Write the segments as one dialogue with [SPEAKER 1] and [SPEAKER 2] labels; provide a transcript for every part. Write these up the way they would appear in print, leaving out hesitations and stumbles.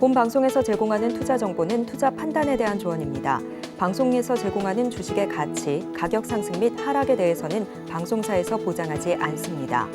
[SPEAKER 1] 본 방송에서 제공하는 투자 정보는 투자 판단에 대한 조언입니다. 방송에서 제공하는 주식의 가치, 가격 상승 및 하락에 대해서는 방송사에서 보장하지 않습니다.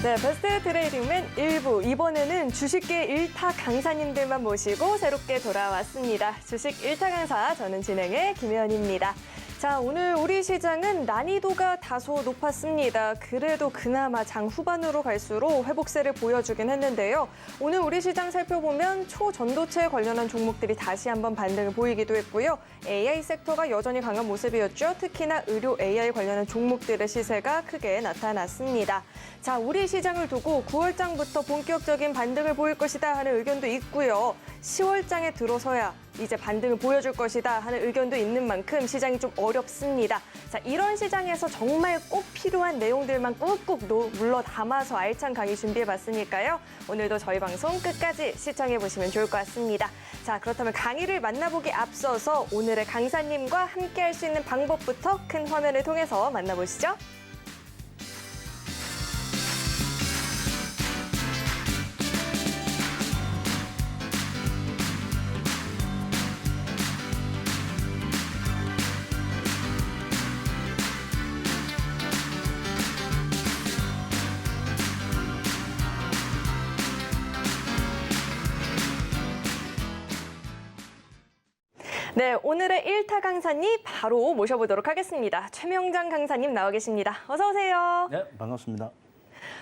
[SPEAKER 2] 네, 베스트 트레이딩맨 1부. 이번에는 주식계 1타 강사님들만 모시고 새롭게 돌아왔습니다. 주식 1타 강사, 저는 진행의 김혜연입니다. 자, 오늘 우리 시장은 난이도가 다소 높았습니다. 그래도 그나마 장 후반으로 갈수록 회복세를 보여주긴 했는데요. 오늘 우리 시장 살펴보면 초전도체에 관련한 종목들이 다시 한번 반등을 보이기도 했고요. AI 섹터가 여전히 강한 모습이었죠. 특히나 의료 AI 관련한 종목들의 시세가 크게 나타났습니다. 자, 우리 시장을 두고 9월장부터 본격적인 반등을 보일 것이다 하는 의견도 있고요. 10월장에 들어서야 이제 반등을 보여줄 것이다 하는 의견도 있는 만큼 시장이 좀 어렵습니다. 자, 이런 시장에서 정말 꼭 필요한 내용들만 꾹꾹 물러 담아서 알찬 강의 준비해봤으니까요. 오늘도 저희 방송 끝까지 시청해보시면 좋을 것 같습니다. 자, 그렇다면 강의를 만나보기 앞서서 오늘의 강사님과 함께 할 수 있는 방법부터 큰 화면을 통해서 만나보시죠. 네, 오늘의 1타 강사님 바로 모셔보도록 하겠습니다. 최명장 강사님 나와 계십니다. 어서 오세요.
[SPEAKER 3] 네, 반갑습니다.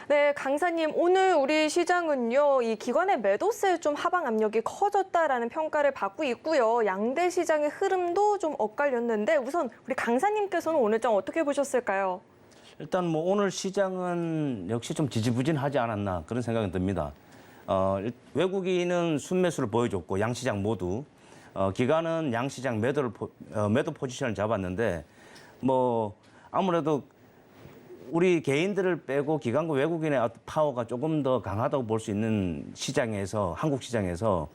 [SPEAKER 2] 네, 강사님, 오늘 우리 시장은요, 이 기관의 매도세 좀 하방 압력이 커졌다라는 평가를 받고 있고요. 양대 시장의 흐름도 좀 엇갈렸는데 우선 우리 강사님께서는 오늘 장 어떻게 보셨을까요?
[SPEAKER 3] 일단 뭐 오늘 시장은 역시 좀 지지부진하지 않았나 그런 생각이 듭니다. 외국인은 순매수를 보여줬고 양시장 모두 기관은 양시장 매도 포지션을 잡았는데 뭐 아무래도 우리 개인들을 빼고 기관과 외국인의 파워가 조금 더 강하다고 볼 수 있는 시장에서 한국 시장에서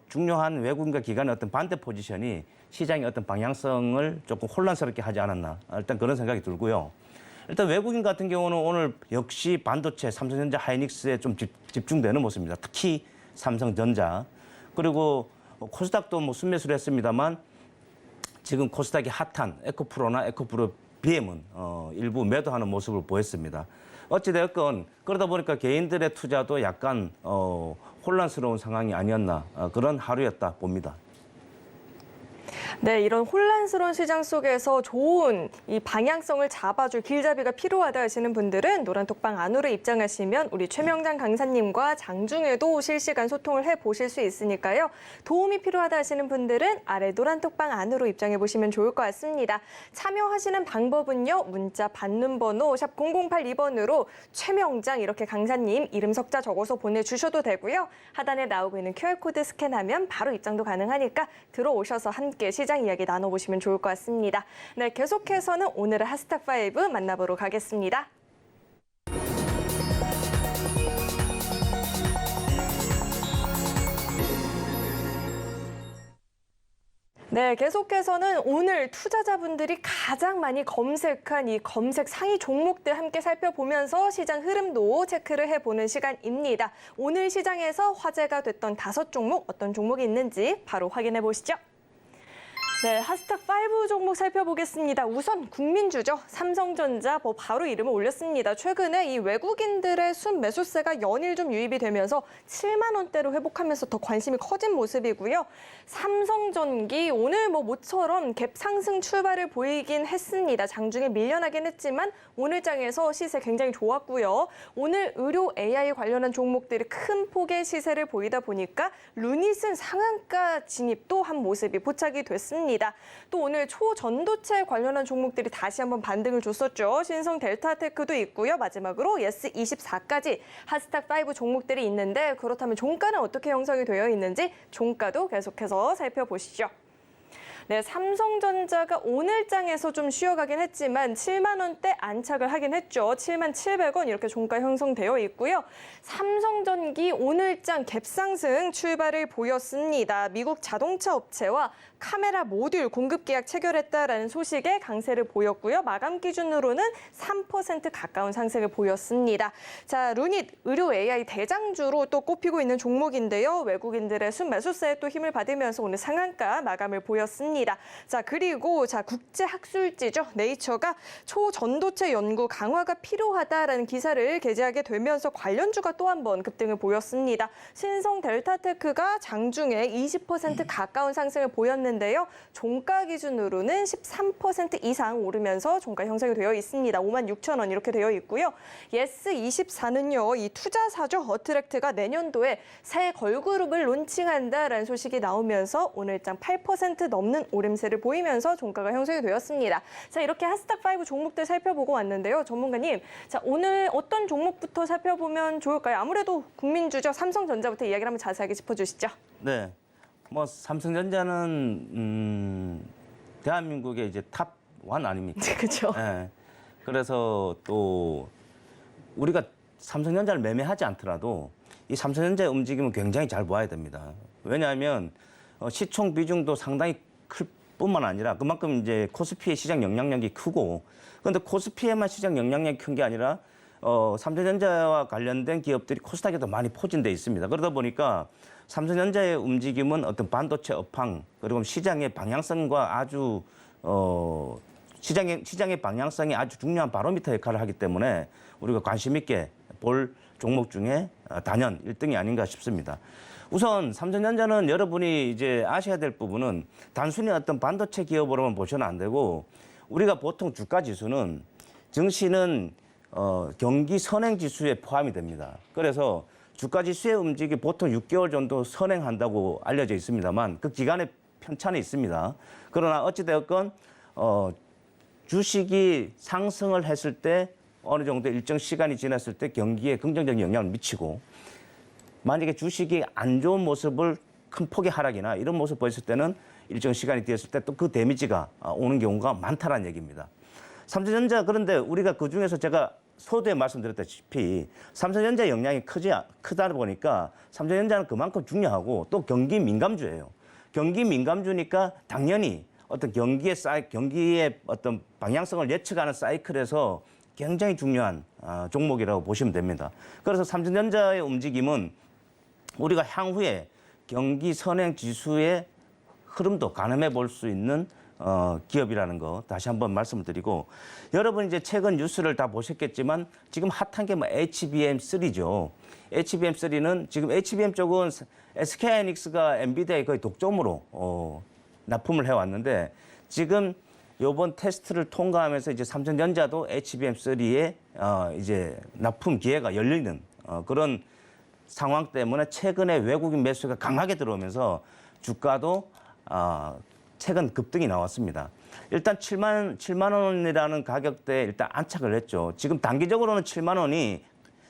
[SPEAKER 3] 중요한 외국인과 기관의 어떤 반대 포지션이 시장의 어떤 방향성을 조금 혼란스럽게 하지 않았나 일단 그런 생각이 들고요. 일단 외국인 같은 경우는 오늘 역시 반도체, 삼성전자, 하이닉스에 좀 집중되는 모습입니다. 특히 삼성전자. 그리고 코스닥도 뭐 순매수를 했습니다만 지금 코스닥이 핫한 에코프로나 에코프로 BM은 일부 매도하는 모습을 보였습니다. 어찌되었건 그러다 보니까 개인들의 투자도 약간 혼란스러운 상황이 아니었나 그런 하루였다 봅니다.
[SPEAKER 2] 네, 이런 혼란스러운 시장 속에서 좋은 이 방향성을 잡아줄 길잡이가 필요하다 하시는 분들은 노란톡방 안으로 입장하시면 우리 최명장 강사님과 장중에도 실시간 소통을 해보실 수 있으니까요. 도움이 필요하다 하시는 분들은 아래 노란톡방 안으로 입장해 보시면 좋을 것 같습니다. 참여하시는 방법은요. 문자 받는 번호 샵 0082번으로 최명장 이렇게 강사님 이름 석자 적어서 보내주셔도 되고요. 하단에 나오고 있는 QR코드 스캔하면 바로 입장도 가능하니까 들어오셔서 함께 시장 이야기 나눠보시면 좋을 것 같습니다. 네, 계속해서는 오늘의 핫스탁5 만나보러 가겠습니다. 네, 계속해서는 오늘 투자자분들이 가장 많이 검색한 이 검색 상위 종목들 함께 살펴보면서 시장 흐름도 체크를 해보는 시간입니다. 오늘 시장에서 화제가 됐던 5종목, 어떤 종목이 있는지 바로 확인해 보시죠. 네, 핫스탁5 종목 살펴보겠습니다. 우선 국민주죠. 삼성전자 바로 이름을 올렸습니다. 최근에 이 외국인들의 순매수세가 연일 좀 유입이 되면서 7만 원대로 회복하면서 더 관심이 커진 모습이고요. 삼성전기 오늘 모처럼 갭 상승 출발을 보이긴 했습니다. 장중에 밀려나긴 했지만 오늘 장에서 시세 굉장히 좋았고요. 오늘 의료 AI 관련한 종목들이 큰 폭의 시세를 보이다 보니까 루닛은 상한가 진입도 한 모습이 포착이 됐습니다. 또 오늘 초전도체 관련한 종목들이 다시 한번 반등을 줬었죠. 신성 델타테크도 있고요. 마지막으로 예스24까지 핫스탁5 종목들이 있는데 그렇다면 종가는 어떻게 형성이 되어 있는지 종가도 계속해서 살펴보시죠. 네, 삼성전자가 오늘 장에서 좀 쉬어가긴 했지만 7만 원대 안착을 하긴 했죠. 7만 700원 이렇게 종가 형성되어 있고요. 삼성전기 오늘 장 갭상승 출발을 보였습니다. 미국 자동차 업체와 카메라 모듈 공급 계약 체결했다라는 소식에 강세를 보였고요. 마감 기준으로는 3% 가까운 상승을 보였습니다. 자, 루닛 의료 AI 대장주로 또 꼽히고 있는 종목인데요. 외국인들의 순매수세에 또 힘을 받으면서 오늘 상한가 마감을 보였습니다. 자, 그리고 국제 학술지죠. 네이처가 초전도체 연구 강화가 필요하다라는 기사를 게재하게 되면서 관련주가 또 한 번 급등을 보였습니다. 신성 델타테크가 장중에 20% 가까운 상승을 보였는데요. 종가 기준으로는 13% 이상 오르면서 종가 형성이 되어 있습니다. 56,000원 이렇게 되어 있고요. 예스24는요. 이 투자사죠. 어트랙트가 내년도에 새 걸그룹을 론칭한다라는 소식이 나오면서 오늘장 8% 넘는 오름세를 보이면서 종가가 형성이 되었습니다. 자, 이렇게 하스닥5 종목들 살펴보고 왔는데요. 전문가님, 자, 오늘 어떤 종목부터 살펴보면 좋을까요? 아무래도 국민주죠. 삼성전자부터 이야기를 한번 자세하게 짚어주시죠.
[SPEAKER 3] 네, 뭐 삼성전자는 대한민국의 이제 탑1 아닙니까?
[SPEAKER 2] 그렇죠.
[SPEAKER 3] 네. 그래서 또 우리가 삼성전자를 매매하지 않더라도 이 삼성전자의 움직임은 굉장히 잘 보아야 됩니다. 왜냐하면 시총 비중도 상당히 클 뿐만 아니라 그만큼 이제 코스피의 시장 영향력이 크고, 그런데 코스피에만 시장 영향력이 큰 게 아니라 삼성전자와 관련된 기업들이 코스닥에도 많이 포진돼 있습니다. 그러다 보니까 삼성전자의 움직임은 어떤 반도체 업황 그리고 시장의 방향성과 아주 시장의 방향성이 아주 중요한 바로미터 역할을 하기 때문에 우리가 관심 있게 볼 종목 중에 단연 1등이 아닌가 싶습니다. 우선 삼성전자는 여러분이 이제 아셔야 될 부분은 단순히 어떤 반도체 기업으로만 보셔는 안 되고, 우리가 보통 주가 지수는 증시는 경기 선행 지수에 포함이 됩니다. 그래서 주가 지수의 움직임이 보통 6개월 정도 선행한다고 알려져 있습니다만 그 기간에 편차는 있습니다. 그러나 어찌되었건 주식이 상승을 했을 때 어느 정도 일정 시간이 지났을 때 경기에 긍정적인 영향을 미치고, 만약에 주식이 안 좋은 모습을 큰 폭의 하락이나 이런 모습 보였을 때는 일정 시간이 되었을 때 또 그 데미지가 오는 경우가 많다는 얘기입니다. 삼성전자, 그런데 우리가 그중에서 제가 서두에 말씀드렸다시피 삼성전자의 영향이 크다 보니까 삼성전자는 그만큼 중요하고 또 경기 민감주예요. 경기 민감주니까 당연히 어떤 경기의 어떤 방향성을 예측하는 사이클에서 굉장히 중요한 종목이라고 보시면 됩니다. 그래서 삼성전자의 움직임은 우리가 향후에 경기 선행 지수의 흐름도 가늠해 볼 수 있는 기업이라는 거 다시 한번 말씀을 드리고, 여러분 이제 최근 뉴스를 다 보셨겠지만 지금 핫한 게 뭐 HBM3죠. HBM3는 지금 HBM 쪽은 SK하이닉스가 엔비디아의 거의 독점으로 납품을 해왔는데, 지금 요번 테스트를 통과하면서 이제 삼성전자도 HBM3에 이제 납품 기회가 열리는 그런 상황 때문에 최근에 외국인 매수가 강하게 들어오면서 주가도 최근 급등이 나왔습니다. 일단 7만 원이라는 가격대에 일단 안착을 했죠. 지금 단기적으로는 7만 원이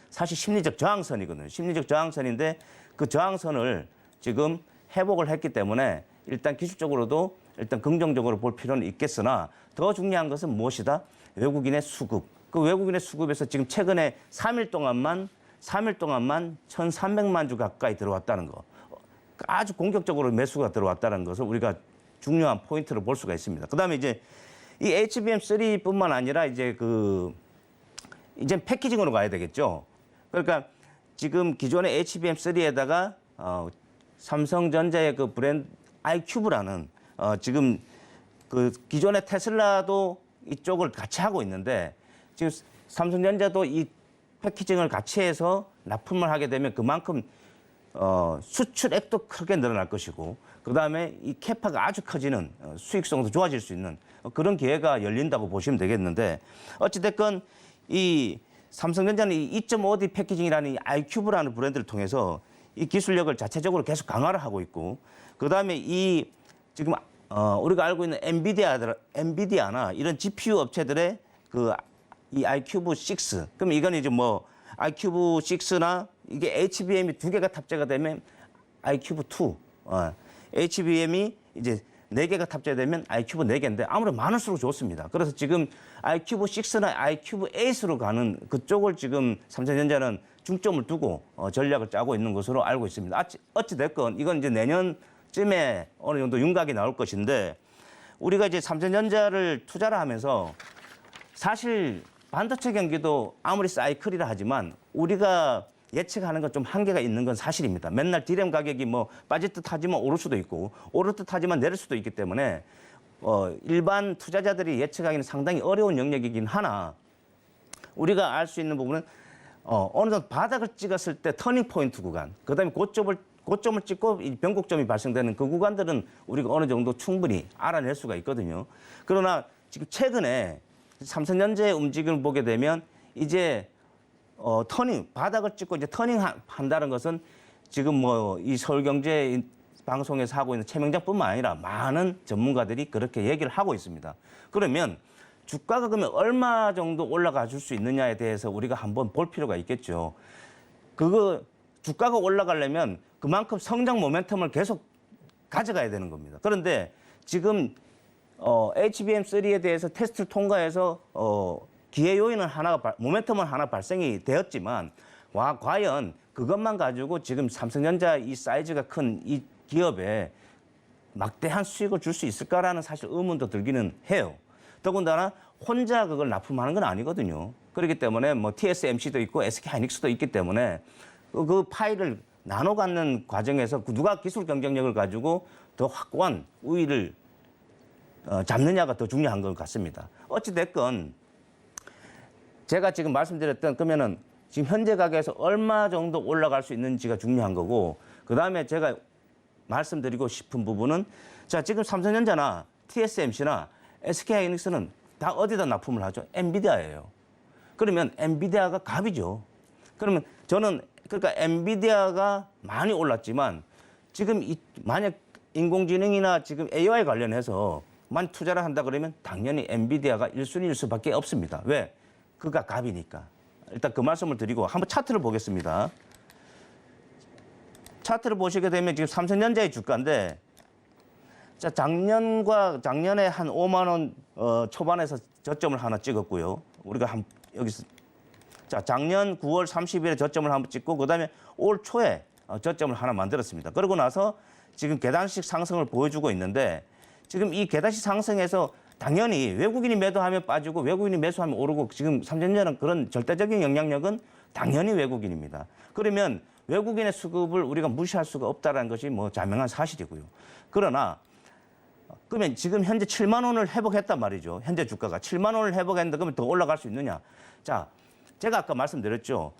[SPEAKER 3] 사실 심리적 저항선이거든요. 심리적 저항선인데 그 저항선을 지금 회복을 했기 때문에 일단 기술적으로도 일단 긍정적으로 볼 필요는 있겠으나 더 중요한 것은 무엇이다? 외국인의 수급. 그 외국인의 수급에서 지금 최근에 3일 동안만 1,300만 주 가까이 들어왔다는 거. 아주 공격적으로 매수가 들어왔다는 것을 우리가 중요한 포인트로 볼 수가 있습니다. 그다음에 이제 이 HBM3뿐만 아니라 이제 이제 패키징으로 가야 되겠죠. 그러니까 지금 기존의 HBM3에다가 삼성전자의 그 브랜드 iCube라는 지금 그 기존의 테슬라도 이쪽을 같이 하고 있는데, 지금 삼성전자도 이 패키징을 같이 해서 납품을 하게 되면 그만큼 수출액도 크게 늘어날 것이고, 그다음에 이 캐파가 아주 커지는 수익성도 좋아질 수 있는 그런 기회가 열린다고 보시면 되겠는데, 어찌됐건 이 삼성전자는 이 2.5D 패키징이라는 이 iCube라는 브랜드를 통해서 이 기술력을 자체적으로 계속 강화를 하고 있고, 그다음에 이 지금 우리가 알고 있는 엔비디아나 이런 GPU 업체들의 이 iCube 6, 그럼 이건 이제 뭐 iCube 6나 이게 HBM이 2개가 탑재가 되면 iCube 2, HBM이 이제 4개가 탑재되면 iCube 4개인데 아무래도 많을수록 좋습니다. 그래서 지금 iCube 6나 iCube 8으로 가는 그쪽을 지금 삼성전자는 중점을 두고 전략을 짜고 있는 것으로 알고 있습니다. 어찌됐건 이건 이제 내년 쯤에 어느 정도 윤곽이 나올 것인데 우리가 이제 삼성전자를 투자를 하면서 사실 반도체 경기도 아무리 사이클이라 하지만 우리가 예측하는 건 좀 한계가 있는 건 사실입니다. 맨날 디램 가격이 뭐 빠질 듯 하지만 오를 수도 있고 오를 듯 하지만 내릴 수도 있기 때문에 일반 투자자들이 예측하기는 상당히 어려운 영역이긴 하나 우리가 알 수 있는 부분은 어느 정도 바닥을 찍었을 때 터닝 포인트 구간, 그다음에 고점을 찍고 이 변곡점이 발생되는 그 구간들은 우리가 어느 정도 충분히 알아낼 수가 있거든요. 그러나 지금 최근에 삼성전자의 움직임을 보게 되면 이제 바닥을 찍고 이제 터닝 한다는 것은 지금 뭐 이 서울경제 방송에서 하고 있는 최명장뿐만 아니라 많은 전문가들이 그렇게 얘기를 하고 있습니다. 그러면 주가가 그러면 얼마 정도 올라가 줄 수 있느냐에 대해서 우리가 한번 볼 필요가 있겠죠. 주가가 올라가려면 그만큼 성장 모멘텀을 계속 가져가야 되는 겁니다. 그런데 지금 HBM3에 대해서 테스트를 통과해서 기회 요인은 모멘텀은 하나 발생이 되었지만 과연 그것만 가지고 지금 삼성전자 이 사이즈가 큰 이 기업에 막대한 수익을 줄 수 있을까라는 사실 의문도 들기는 해요. 더군다나 혼자 그걸 납품하는 건 아니거든요. 그렇기 때문에 뭐 TSMC도 있고 SK하이닉스도 있기 때문에 그 파일을 나눠 갖는 과정에서 누가 기술 경쟁력을 가지고 더 확고한 우위를 잡느냐가 더 중요한 것 같습니다. 어찌 됐건 제가 지금 말씀드렸던 그러면은 지금 현재 가격에서 얼마 정도 올라갈 수 있는지가 중요한 거고 그다음에 제가 말씀드리고 싶은 부분은 자 지금 삼성전자나 TSMC나 SK하이닉스는 다 어디다 납품을 하죠? 엔비디아예요. 그러면 엔비디아가 갑이죠. 그러면 저는 그러니까 엔비디아가 많이 올랐지만 지금 만약 인공지능이나 지금 AI 관련해서 만 투자를 한다 그러면 당연히 엔비디아가 1순위일 수밖에 없습니다. 왜? 그가 갑이니까. 일단 그 말씀을 드리고 한번 차트를 보겠습니다. 차트를 보시게 되면 지금 삼성전자의 주가인데 자, 작년에 한 5만 원 초반에서 저점을 하나 찍었고요. 우리가 여기서 자, 작년 9월 30일에 저점을 한번 찍고 그다음에 올 초에 저점을 하나 만들었습니다. 그러고 나서 지금 계단식 상승을 보여주고 있는데 지금 이 계단식 상승에서 당연히 외국인이 매도하면 빠지고 외국인이 매수하면 오르고 지금 삼성전자는 그런 절대적인 영향력은 당연히 외국인입니다. 그러면 외국인의 수급을 우리가 무시할 수가 없다는 것이 뭐 자명한 사실이고요. 그러나 그러면 지금 현재 7만 원을 회복했단 말이죠. 현재 주가가 7만 원을 회복했는데 그러면 더 올라갈 수 있느냐? 자, 제가 아까 말씀드렸죠.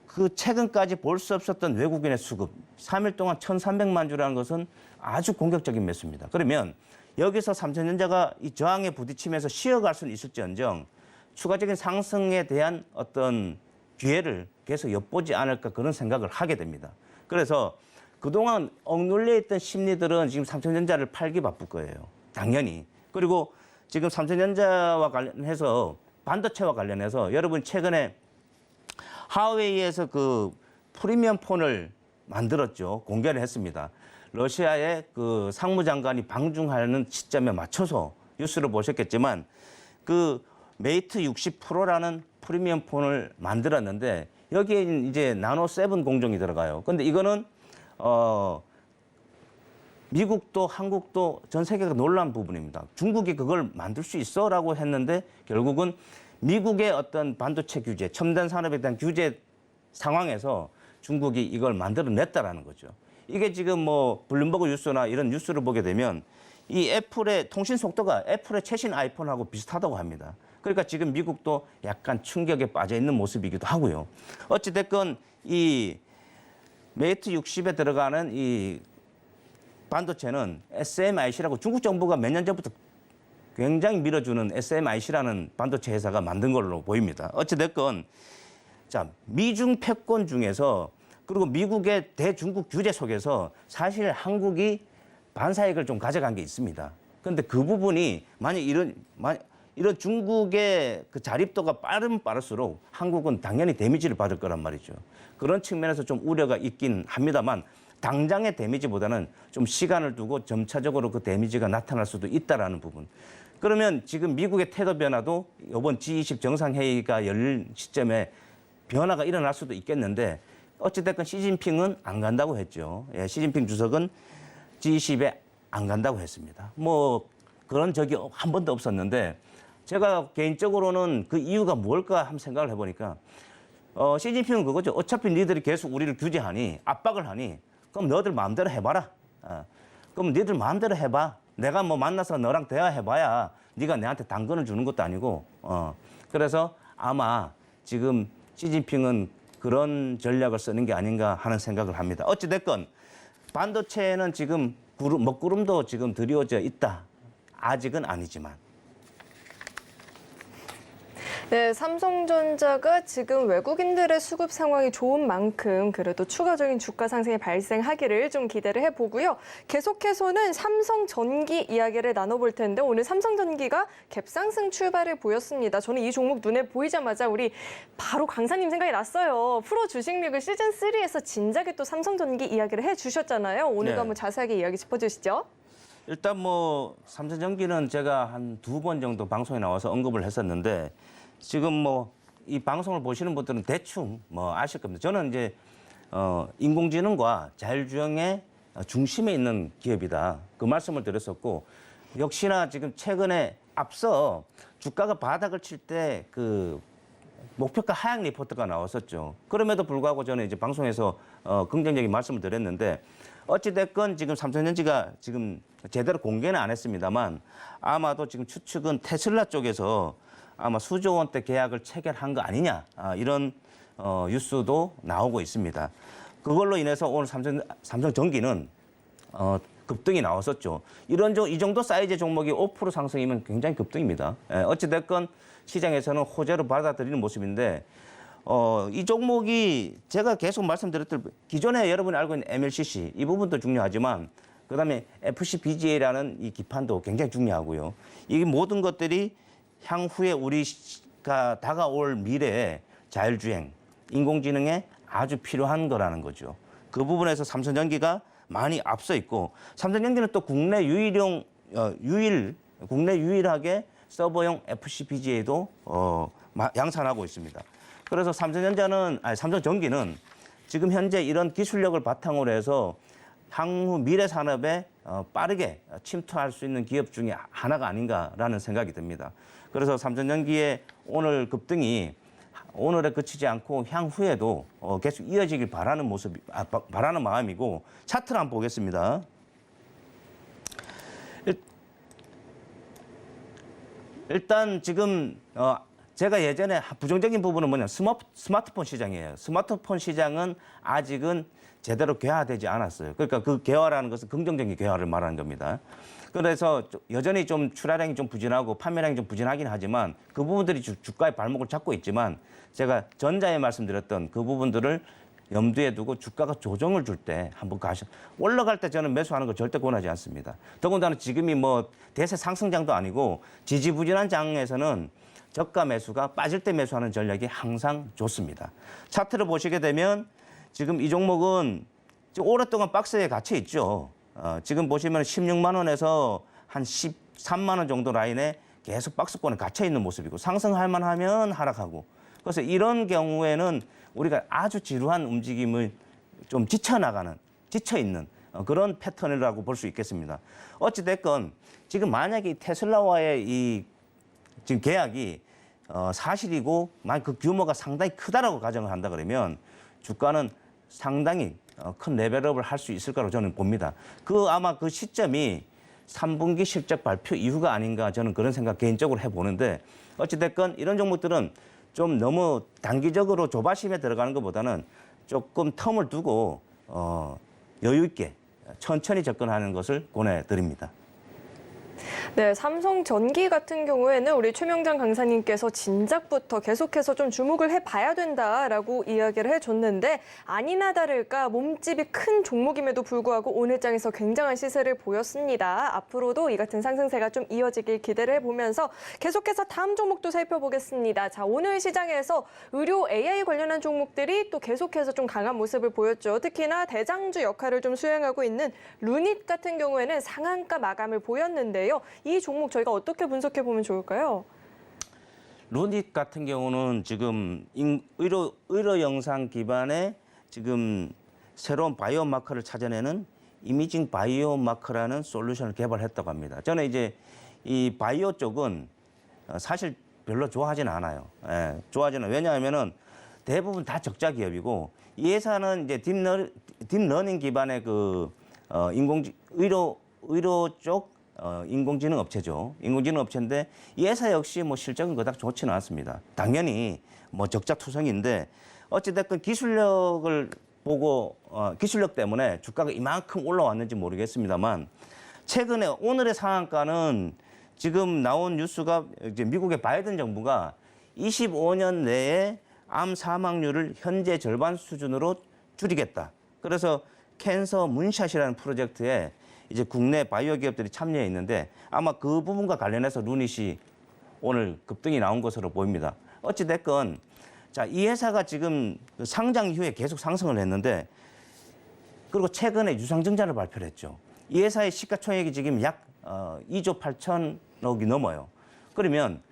[SPEAKER 3] 그 최근까지 볼 수 없었던 외국인의 수급 3일 동안 1,300만 주라는 것은 아주 공격적인 매수입니다. 그러면 여기서 삼성전자가 이 저항에 부딪히면서 쉬어갈 수는 있을지언정 추가적인 상승에 대한 어떤 기회를 계속 엿보지 않을까 그런 생각을 하게 됩니다. 그래서 그동안 억눌려 있던 심리들은 지금 삼성전자를 팔기 바쁠 거예요. 당연히. 그리고 지금 삼성전자와 관련해서 반도체와 관련해서 여러분 최근에 하웨이에서 그 프리미엄 폰을 만들었죠. 공개를 했습니다. 러시아의 그 상무장관이 방중하는 시점에 맞춰서 뉴스를 보셨겠지만 그 메이트 60 프로라는 프리미엄 폰을 만들었는데 여기에 이제 나노 7 공정이 들어가요. 근데 이거는 미국도 한국도 전 세계가 놀란 부분입니다. 중국이 그걸 만들 수 있어라고 했는데 결국은 미국의 어떤 반도체 규제, 첨단 산업에 대한 규제 상황에서 중국이 이걸 만들어냈다라는 거죠. 이게 지금 뭐 블룸버그 뉴스나 이런 뉴스를 보게 되면 이 애플의 통신 속도가 애플의 최신 아이폰하고 비슷하다고 합니다. 그러니까 지금 미국도 약간 충격에 빠져 있는 모습이기도 하고요. 어찌 됐건 이 메이트 60에 들어가는 이 반도체는 SMIC라고 중국 정부가 몇 년 전부터 굉장히 밀어주는 SMIC라는 반도체 회사가 만든 걸로 보입니다. 어찌 됐건 자, 미중 패권 중에서 그리고 미국의 대중국 규제 속에서 사실 한국이 반사익을 좀 가져간 게 있습니다. 그런데 그 부분이 만약 이런 중국의 그 자립도가 빠르면 빠를수록 한국은 당연히 데미지를 받을 거란 말이죠. 그런 측면에서 좀 우려가 있긴 합니다만 당장의 데미지보다는 좀 시간을 두고 점차적으로 그 데미지가 나타날 수도 있다라는 부분. 그러면 지금 미국의 태도 변화도 이번 G20 정상회의가 열릴 시점에 변화가 일어날 수도 있겠는데 어찌됐건 시진핑은 안 간다고 했죠. 예, 시진핑 주석은 G20에 안 간다고 했습니다. 뭐 그런 적이 한 번도 없었는데 제가 개인적으로는 그 이유가 뭘까 한번 생각을 해보니까 시진핑은 그거죠. 어차피 니들이 계속 우리를 규제하니 압박을 하니 그럼 너희들 마음대로 해봐라. 그럼 니들 마음대로 해봐. 내가 뭐 만나서 너랑 대화해봐야 네가 내한테 당근을 주는 것도 아니고 그래서 아마 지금 시진핑은 그런 전략을 쓰는 게 아닌가 하는 생각을 합니다. 어찌됐건 반도체는 지금 먹구름도 지금 드리워져 있다. 아직은 아니지만.
[SPEAKER 2] 네, 삼성전자가 지금 외국인들의 수급 상황이 좋은 만큼 그래도 추가적인 주가 상승이 발생하기를 좀 기대를 해보고요. 계속해서는 삼성전기 이야기를 나눠볼 텐데 오늘 삼성전기가 갭상승 출발을 보였습니다. 저는 이 종목 눈에 보이자마자 우리 바로 강사님 생각이 났어요. 프로 주식미그 시즌3에서 진작에 또 삼성전기 이야기를 해주셨잖아요. 오늘도
[SPEAKER 3] 네.
[SPEAKER 2] 한번 자세하게 이야기 짚어주시죠.
[SPEAKER 3] 일단 뭐 삼성전기는 제가 한 2번 정도 방송에 나와서 언급을 했었는데 지금 뭐 이 방송을 보시는 분들은 대충 뭐 아실 겁니다. 저는 이제 인공지능과 자율주행의 중심에 있는 기업이다. 그 말씀을 드렸었고 역시나 지금 최근에 앞서 주가가 바닥을 칠 때 그 목표가 하향 리포트가 나왔었죠. 그럼에도 불구하고 저는 이제 방송에서 긍정적인 말씀을 드렸는데 어찌됐건 지금 삼성전기가 지금 제대로 공개는 안 했습니다만 아마도 지금 추측은 테슬라 쪽에서 아마 수조 원대 계약을 체결한 거 아니냐 이런 뉴스도 나오고 있습니다. 그걸로 인해서 오늘 삼성전기는 급등이 나왔었죠. 이 정도 사이즈 종목이 5% 상승이면 굉장히 급등입니다. 어찌됐건 시장에서는 호재로 받아들이는 모습인데 이 종목이 제가 계속 말씀드렸던 기존에 여러분이 알고 있는 MLCC 이 부분도 중요하지만 그다음에 FCBGA라는 이 기판도 굉장히 중요하고요. 이 모든 것들이 향후에 우리가 다가올 미래에 자율주행, 인공지능에 아주 필요한 거라는 거죠. 그 부분에서 삼성전기가 많이 앞서 있고 삼성전기는 또 국내 유일하게 서버용 FCBGA도 양산하고 있습니다. 그래서 삼성전기는 지금 현재 이런 기술력을 바탕으로 해서 향후 미래 산업에 빠르게 침투할 수 있는 기업 중에 하나가 아닌가라는 생각이 듭니다. 그래서 삼성전기의 오늘 급등이 오늘에 그치지 않고 향후에도 계속 이어지길 바라는 바라는 마음이고 차트를 한번 보겠습니다. 일단 지금 제가 예전에 부정적인 부분은 뭐냐 스마트폰 시장이에요. 스마트폰 시장은 아직은 제대로 개화되지 않았어요. 그러니까 그 개화라는 것은 긍정적인 개화를 말하는 겁니다. 그래서 여전히 좀 출하량이 좀 부진하고 판매량이 좀 부진하긴 하지만 그 부분들이 주가의 발목을 잡고 있지만 제가 전자에 말씀드렸던 그 부분들을 염두에 두고 주가가 조정을 줄 때 한번 올라갈 때 저는 매수하는 거 절대 권하지 않습니다. 더군다나 지금이 뭐 대세 상승장도 아니고 지지부진한 장에서는 저가 매수가 빠질 때 매수하는 전략이 항상 좋습니다. 차트를 보시게 되면 지금 이 종목은 오랫동안 박스에 갇혀 있죠. 지금 보시면 16만 원에서 한 13만 원 정도 라인에 계속 박스권에 갇혀 있는 모습이고 상승할 만하면 하락하고 그래서 이런 경우에는 우리가 아주 지루한 움직임을 좀 지쳐있는 그런 패턴이라고 볼 수 있겠습니다. 어찌됐건 지금 만약에 테슬라와의 이 지금 계약이 사실이고 만약 그 규모가 상당히 크다라고 가정을 한다 그러면 주가는 상당히 큰 레벨업을 할 수 있을 거라고 저는 봅니다. 아마 그 시점이 3분기 실적 발표 이후가 아닌가 저는 그런 생각 개인적으로 해보는데 어찌됐건 이런 종목들은 좀 너무 단기적으로 조바심에 들어가는 것보다는 조금 텀을 두고 여유 있게 천천히 접근하는 것을 권해드립니다.
[SPEAKER 2] 네, 삼성전기 같은 경우에는 우리 최명장 강사님께서 진작부터 계속해서 좀 주목을 해봐야 된다라고 이야기를 해줬는데 아니나 다를까 몸집이 큰 종목임에도 불구하고 오늘 장에서 굉장한 시세를 보였습니다. 앞으로도 이 같은 상승세가 좀 이어지길 기대를 해보면서 계속해서 다음 종목도 살펴보겠습니다. 자, 오늘 시장에서 의료 AI 관련한 종목들이 또 계속해서 좀 강한 모습을 보였죠. 특히나 대장주 역할을 좀 수행하고 있는 루닛 같은 경우에는 상한가 마감을 보였는데요. 이 종목 저희가 어떻게 분석해 보면 좋을까요?
[SPEAKER 3] 루닛 같은 경우는 지금 의료 영상 기반의 지금 새로운 바이오 마커를 찾아내는 이미징 바이오 마커라는 솔루션을 개발했다고 합니다. 저는 이제 이 바이오 쪽은 사실 별로 좋아하지는 않아요. 예, 좋아하지는 왜냐하면은 대부분 다 적자 기업이고 이 회사는 이제 딥러닝 기반의 그 의료 쪽 인공지능 업체죠. 인공지능 업체인데 이 회사 역시 뭐 실적은 그닥 좋지는 않습니다. 당연히 뭐 적자투성인데 어찌됐건 기술력을 보고 기술력 때문에 주가가 이만큼 올라왔는지 모르겠습니다만 최근에 오늘의 상한가는 지금 나온 뉴스가 이제 미국의 바이든 정부가 25년 내에 암 사망률을 현재 절반 수준으로 줄이겠다. 그래서 캔서 문샷이라는 프로젝트에 이제 국내 바이오 기업들이 참여해 있는데 아마 그 부분과 관련해서 루닛이 오늘 급등이 나온 것으로 보입니다. 어찌 됐건 자, 이 회사가 지금 상장 이후에 계속 상승을 했는데 그리고 최근에 유상증자를 발표를 했죠. 이 회사의 시가총액이 지금 약 2조 8천억이 넘어요. 그러면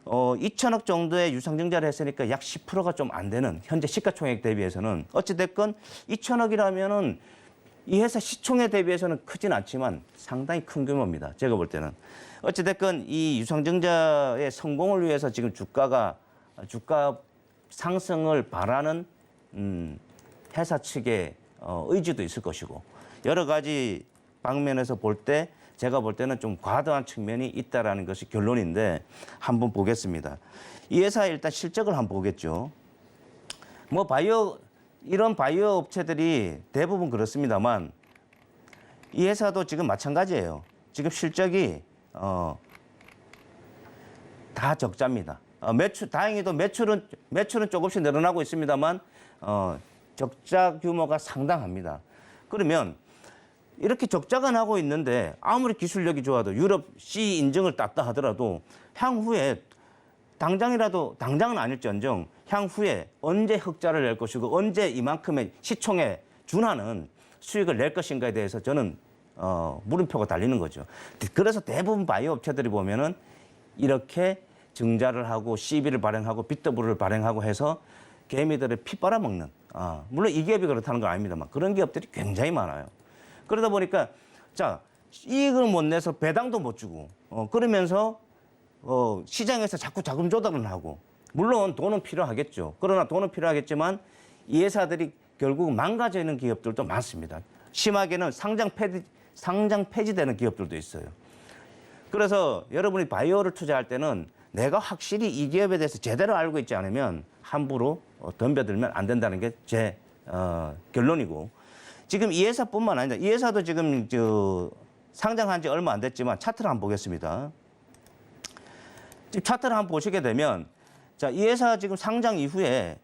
[SPEAKER 3] 2천억 정도의 유상증자를 했으니까 약 10%가 좀 안 되는 현재 시가총액 대비해서는 어찌됐건 2천억이라면은 이 회사 시총에 대비해서는 크진 않지만 상당히 큰 규모입니다. 제가 볼 때는. 어찌됐건 이 유상증자의 성공을 위해서 지금 주가 상승을 바라는 회사 측의 의지도 있을 것이고 여러 가지 방면에서 볼 때 제가 볼 때는 좀 과도한 측면이 있다라는 것이 결론인데 한번 보겠습니다. 이 회사의 일단 실적을 한번 보겠죠. 뭐 이런 바이오 업체들이 대부분 그렇습니다만 이 회사도 지금 마찬가지예요. 지금 실적이 다 적자입니다. 다행히도 매출은 조금씩 늘어나고 있습니다만 적자 규모가 상당합니다. 그러면 이렇게 적자가 나고 있는데 아무리 기술력이 좋아도 유럽 C 인증을 땄다 하더라도 향후에 당장은 아닐지언정 향후에 언제 흑자를 낼 것이고 언제 이만큼의 시총에 준하는 수익을 낼 것인가에 대해서 저는 물음표가 달리는 거죠. 그래서 대부분 바이오 업체들이 보면은 이렇게 증자를 하고 CB를 발행하고 BW를 발행하고 해서 개미들의 피 빨아먹는 물론 이 기업이 그렇다는 건 아닙니다만 그런 기업들이 굉장히 많아요. 그러다 보니까 자 이익을 못 내서 배당도 못 주고 그러면서 시장에서 자꾸 자금 조달을 하고 물론 돈은 필요하겠죠. 그러나 돈은 필요하겠지만 이 회사들이 결국 망가져 있는 기업들도 많습니다. 심하게는 상장 폐지되는 기업들도 있어요. 그래서 여러분이 바이오를 투자할 때는 내가 확실히 이 기업에 대해서 제대로 알고 있지 않으면 함부로 덤벼들면 안 된다는 게 제 결론이고 지금 이 회사뿐만 아니라 이 회사도 지금 상장한 지 얼마 안 됐지만 차트를 한번 보겠습니다. 지금 차트를 한번 보시게 되면 자, 이 회사 지금 상장 이후에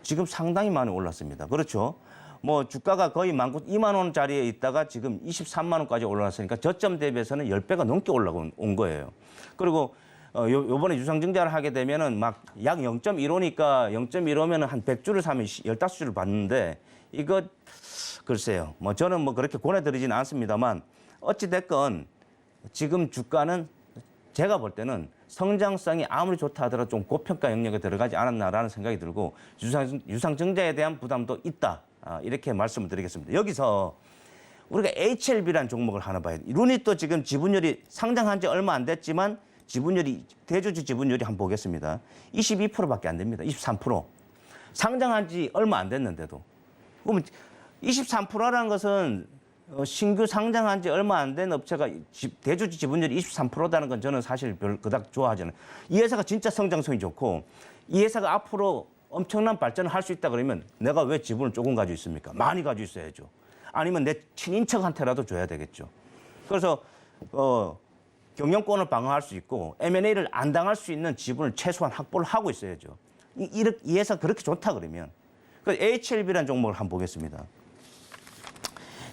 [SPEAKER 3] 지금 상당히 많이 올랐습니다. 그렇죠? 뭐 주가가 거의 2만 원짜리에 있다가 지금 23만 원까지 올라왔으니까 저점 대비해서는 10배가 넘게 올라온 거예요. 그리고 요번에 유상증자를 하게 되면은 막 약 0.15니까 0.15면은 한 100주를 사면 15주를 받는데 이거 글쎄요. 뭐 저는 뭐 그렇게 권해드리지는 않습니다만 어찌 됐건 지금 주가는 제가 볼 때는 성장성이 아무리 좋다 하더라도 좀 고평가 영역에 들어가지 않았나라는 생각이 들고 유상증자에 대한 부담도 있다. 이렇게 말씀을 드리겠습니다. 여기서 우리가 HLB라는 종목을 하나 봐야 돼요. 루닛도 지금 지분율이 상장한 지 얼마 안 됐지만 대주주 지분율이 한번 보겠습니다. 22%밖에 안 됩니다. 23%. 상장한 지 얼마 안 됐는데도. 그러면 23%라는 것은 신규 상장한 지 얼마 안 된 업체가 대주주 지분율이 23%라는 건 저는 사실 그닥 좋아하지 않아요. 이 회사가 진짜 성장성이 좋고 이 회사가 앞으로 엄청난 발전을 할 수 있다 그러면 내가 왜 지분을 조금 가지고 있습니까? 많이 가지고 있어야죠. 아니면 내 친인척한테라도 줘야 되겠죠. 그래서 경영권을 방어할 수 있고 M&A를 안 당할 수 있는 지분을 최소한 확보를 하고 있어야죠. 이 회사 그렇게 좋다 그러면. 그래서 HLB라는 종목을 한번 보겠습니다.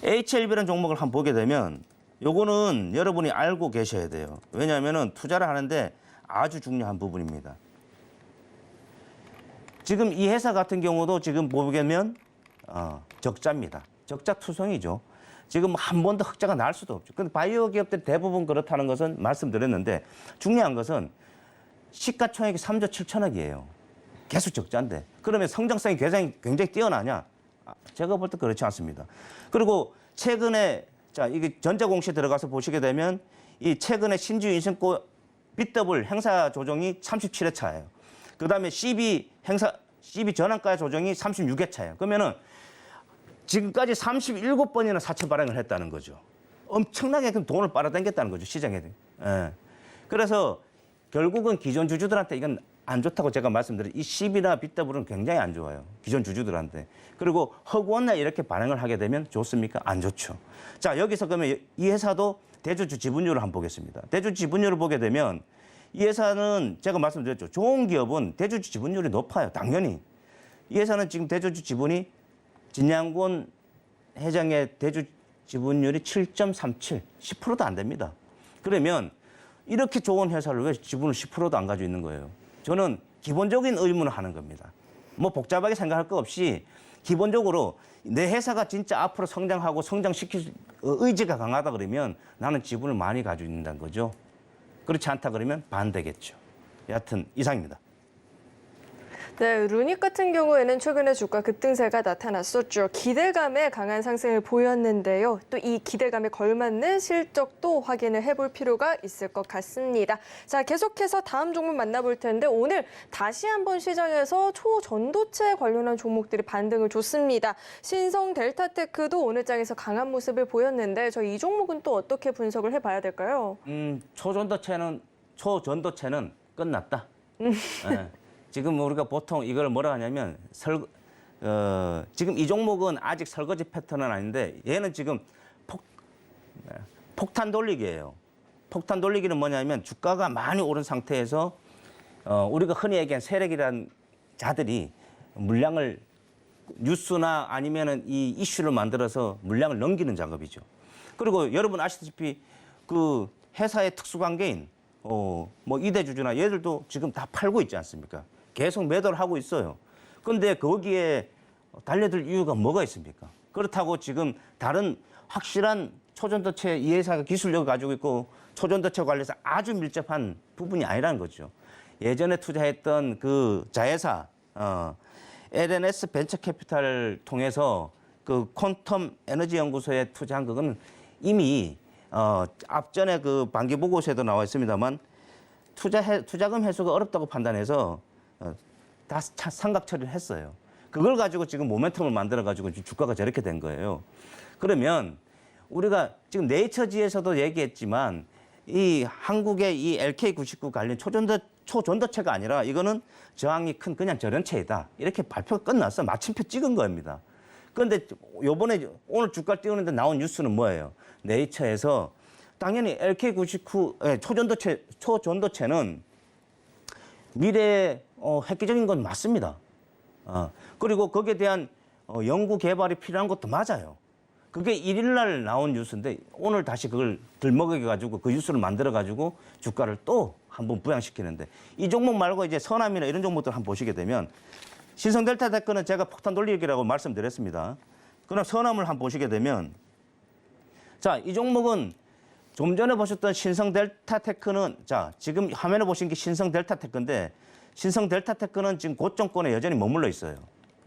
[SPEAKER 3] HLB라는 종목을 한번 보게 되면 요거는 여러분이 알고 계셔야 돼요. 왜냐하면 투자를 하는데 아주 중요한 부분입니다. 지금 이 회사 같은 경우도 지금 보면 적자입니다. 적자투성이죠. 지금 한 번도 흑자가 날 수도 없죠. 근데 바이오 기업들 대부분 그렇다는 것은 말씀드렸는데 중요한 것은 시가총액이 3조 7천억이에요. 계속 적자인데. 그러면 성장성이 굉장히 뛰어나냐? 제가 볼 때 그렇지 않습니다. 그리고 최근에 자 이게 전자공시에 들어가서 보시게 되면 이 최근에 신주 인신고 BW 행사 조정이 37회 차예요. 그다음에 CB 전환가 조정이 36회 차예요. 그러면은 지금까지 37번이나 사채 발행을 했다는 거죠. 엄청나게 그럼 돈을 빨아당겼다는 거죠, 시장에. 예. 그래서 결국은 기존 주주들한테 이건 안 좋다고 제가 말씀드린 이 CB나 BW는 굉장히 안 좋아요. 기존 주주들한테. 그리고 허구원날 이렇게 발행을 하게 되면 좋습니까? 안 좋죠. 자, 여기서 그러면 이 회사도 대주주 지분율을 한번 보겠습니다. 대주주 지분율을 보게 되면 이 회사는 제가 말씀드렸죠. 좋은 기업은 대주주 지분율이 높아요. 당연히. 이 회사는 지금 대주주 지분이 진양권 회장의 대주 지분율이 7.37, 10%도 안 됩니다. 그러면 이렇게 좋은 회사를 왜 지분을 10%도 안 가지고 있는 거예요? 저는 기본적인 의문을 하는 겁니다. 뭐 복잡하게 생각할 거 없이 기본적으로 내 회사가 진짜 앞으로 성장하고 성장시킬 의지가 강하다 그러면 나는 지분을 많이 가지고 있는다는 거죠. 그렇지 않다 그러면 반대겠죠. 여하튼 이상입니다.
[SPEAKER 2] 네, 루닉 같은 경우에는 최근에 주가 급등세가 나타났었죠. 기대감에 강한 상승을 보였는데요. 또 이 기대감에 걸맞는 실적도 확인을 해볼 필요가 있을 것 같습니다. 자, 계속해서 다음 종목 만나볼 텐데 오늘 다시 한번 시장에서 초전도체 관련한 종목들이 반등을 줬습니다. 신성 델타테크도 오늘 장에서 강한 모습을 보였는데 저 이 종목은 또 어떻게 분석을 해봐야 될까요?
[SPEAKER 3] 초전도체는 끝났다. 네. 지금 우리가 보통 이걸 뭐라 하냐면 지금 이 종목은 아직 설거지 패턴은 아닌데 얘는 지금 폭탄 돌리기예요. 폭탄 돌리기는 뭐냐면 주가가 많이 오른 상태에서 우리가 흔히 얘기한 세력이라는 자들이 물량을 뉴스나 아니면은 이 이슈를 만들어서 물량을 넘기는 작업이죠. 그리고 여러분 아시다시피 그 회사의 특수관계인 뭐 이대주주나 얘들도 지금 다 팔고 있지 않습니까? 계속 매도를 하고 있어요. 그런데 거기에 달려들 이유가 뭐가 있습니까? 그렇다고 지금 다른 확실한 초전도체 이 회사가 기술력을 가지고 있고 초전도체 관련해서 아주 밀접한 부분이 아니라는 거죠. 예전에 투자했던 그 자회사 LNS 벤처캐피탈을 통해서 그 퀀텀 에너지 연구소에 투자한 그거는 이미 앞전에 그 반기 보고서에도 나와 있습니다만 투자금 회수가 어렵다고 판단해서 다 상각 처리를 했어요. 그걸 가지고 지금 모멘텀을 만들어 가지고 주가가 저렇게 된 거예요. 그러면 우리가 지금 네이처지에서도 얘기했지만 이 한국의 이 LK99 관련 초전도체가 아니라 이거는 저항이 큰 그냥 저련체이다. 이렇게 발표가 끝났어. 마침표 찍은 겁니다. 그런데 요번에 오늘 주가 띄우는데 나온 뉴스는 뭐예요? 네이처에서 당연히 LK99 초전도체는 미래에 획기적인 건 맞습니다. 그리고 거기에 대한 연구 개발이 필요한 것도 맞아요. 그게 1일 날 나온 뉴스인데 오늘 다시 그걸 들먹여 가지고 그 뉴스를 만들어 가지고 주가를 또 한번 부양시키는데 이 종목 말고 이제 서남이나 이런 종목들 한번 보시게 되면 신성델타테크는 제가 폭탄 돌리기라고 말씀드렸습니다. 그럼 서남을 한번 보시게 되면 자, 이 종목은 좀 전에 보셨던 신성델타테크는 자, 지금 화면에 보신 게 신성델타테크인데 신성델타테크는 지금 고점권에 여전히 머물러 있어요.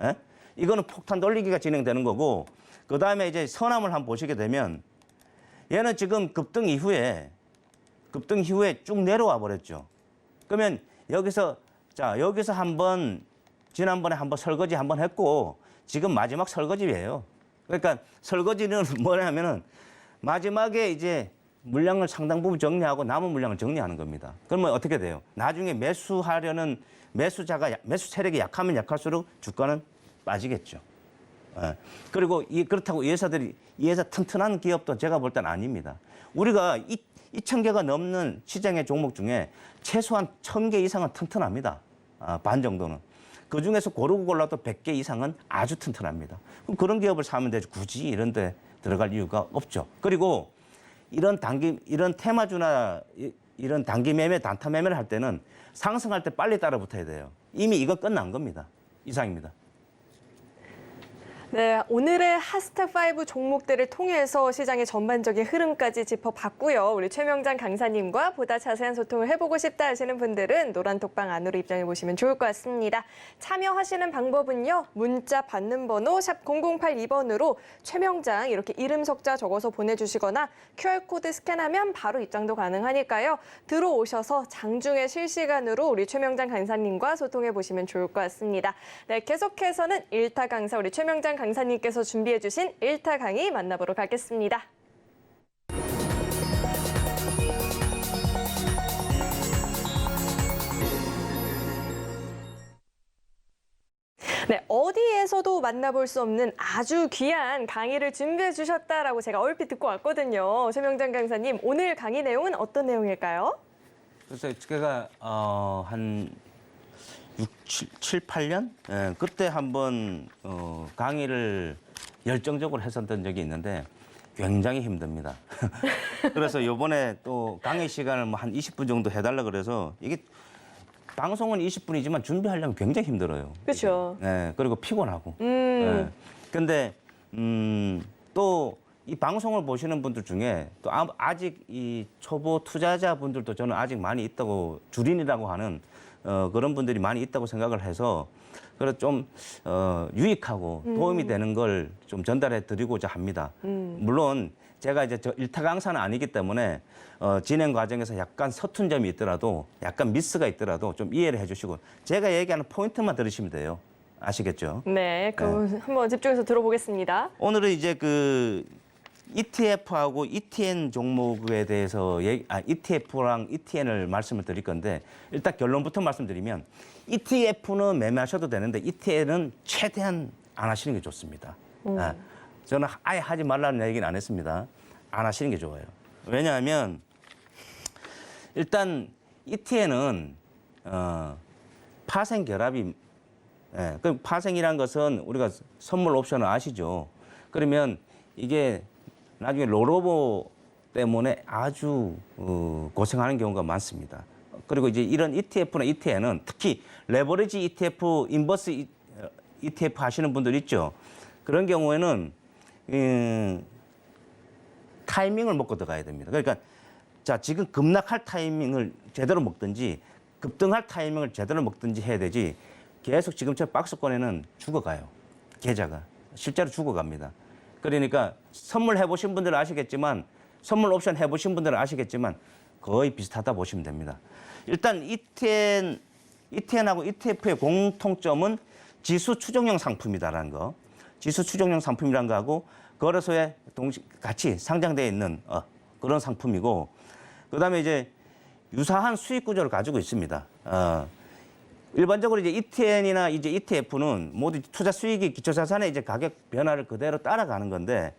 [SPEAKER 3] 예? 이거는 폭탄 돌리기가 진행되는 거고 그다음에 이제 서남을 한번 보시게 되면 얘는 지금 급등 이후에 쭉 내려와 버렸죠. 그러면 여기서 한번 지난번에 한번 설거지 한번 했고 지금 마지막 설거지예요. 그러니까 설거지는 뭐냐면은 마지막에 이제 물량을 상당 부분 정리하고 남은 물량을 정리하는 겁니다. 그러면 어떻게 돼요? 나중에 매수 세력이 약하면 약할수록 주가는 빠지겠죠. 예. 그리고 그렇다고 이 회사 튼튼한 기업도 제가 볼 때는 아닙니다. 우리가 2,000개가 넘는 시장의 종목 중에 최소한 1,000개 이상은 튼튼합니다. 반 정도는. 그 중에서 고르고 골라도 100개 이상은 아주 튼튼합니다. 그럼 그런 기업을 사면 되지 굳이 이런 데 들어갈 이유가 없죠. 그리고 이런 테마주나 이런 단기 매매, 단타 매매를 할 때는 상승할 때 빨리 따라 붙어야 돼요. 이미 이건 끝난 겁니다. 이상입니다.
[SPEAKER 2] 네, 오늘의 핫스타5 종목들을 통해서 시장의 전반적인 흐름까지 짚어봤고요. 우리 최명장 강사님과 보다 자세한 소통을 해보고 싶다 하시는 분들은 노란 톡방 안으로 입장해 보시면 좋을 것 같습니다. 참여하시는 방법은요. 문자 받는 번호 샵 0082번으로 최명장 이렇게 이름 석자 적어서 보내주시거나 QR코드 스캔하면 바로 입장도 가능하니까요. 들어오셔서 장중에 실시간으로 우리 최명장 강사님과 소통해 보시면 좋을 것 같습니다. 네, 계속해서는 1타 강사 우리 최명장 강사님께서 준비해 주신 1타 강의 만나보러 가겠습니다. 네, 어디에서도 만나볼 수 없는 아주 귀한 강의를 준비해 주셨다라고 제가 얼핏 듣고 왔거든요. 최명장 강사님, 오늘 강의 내용은 어떤 내용일까요?
[SPEAKER 3] 그래서 제가 한 7, 8년? 예, 그때 한번 강의를 열정적으로 했었던 적이 있는데 굉장히 힘듭니다. 그래서 이번에 또 강의 시간을 뭐 한 20분 정도 해달라 그래서 이게 방송은 20분이지만 준비하려면 굉장히 힘들어요.
[SPEAKER 2] 그렇죠.
[SPEAKER 3] 예, 그리고 피곤하고. 예. 근데 또 이 방송을 보시는 분들 중에 또 아직 이 초보 투자자분들도 저는 아직 많이 있다고 주린이라고 하는 그런 분들이 많이 있다고 생각을 해서 그래서 좀 유익하고 도움이 되는 걸 좀 전달해 드리고자 합니다. 물론 제가 이제 저 일타 강사는 아니기 때문에 진행 과정에서 약간 서툰 점이 있더라도 약간 미스가 있더라도 좀 이해를 해주시고 제가 얘기하는 포인트만 들으시면 돼요. 아시겠죠?
[SPEAKER 2] 네, 그럼 한번 집중해서 들어보겠습니다.
[SPEAKER 3] 오늘은 이제 그 ETF하고 ETN 종목에 대해서 ETF랑 ETN을 말씀을 드릴 건데 일단 결론부터 말씀드리면 ETF는 매매하셔도 되는데 ETN은 최대한 안 하시는 게 좋습니다. 저는 아예 하지 말라는 얘기는 안 했습니다. 안 하시는 게 좋아요. 왜냐하면 일단 ETN은 파생 결합이 그 파생이란 것은 우리가 선물 옵션을 아시죠? 그러면 이게 나중에 롤오버 때문에 아주 고생하는 경우가 많습니다. 그리고 이제 이런 ETF나 ETN은 특히 레버리지 ETF, 인버스 ETF 하시는 분들 있죠. 그런 경우에는 타이밍을 먹고 들어가야 됩니다. 그러니까 자 지금 급락할 타이밍을 제대로 먹든지 급등할 타이밍을 제대로 먹든지 해야 되지 계속 지금처럼 박스권에는 죽어가요. 계좌가 실제로 죽어갑니다. 그러니까 선물 해보신 분들은 아시겠지만 선물 옵션 해보신 분들은 아시겠지만 거의 비슷하다 보시면 됩니다. 일단 ETN하고 ETF의 공통점은 지수 추정형 상품이다라는 거. 지수 추정형 상품이라는 거하고 거래소에 같이 상장되어 있는 그런 상품이고 그다음에 이제 유사한 수익 구조를 가지고 있습니다. 일반적으로 이제 ETN이나 이제 ETF는 모두 투자 수익이 기초자산의 이제 가격 변화를 그대로 따라가는 건데,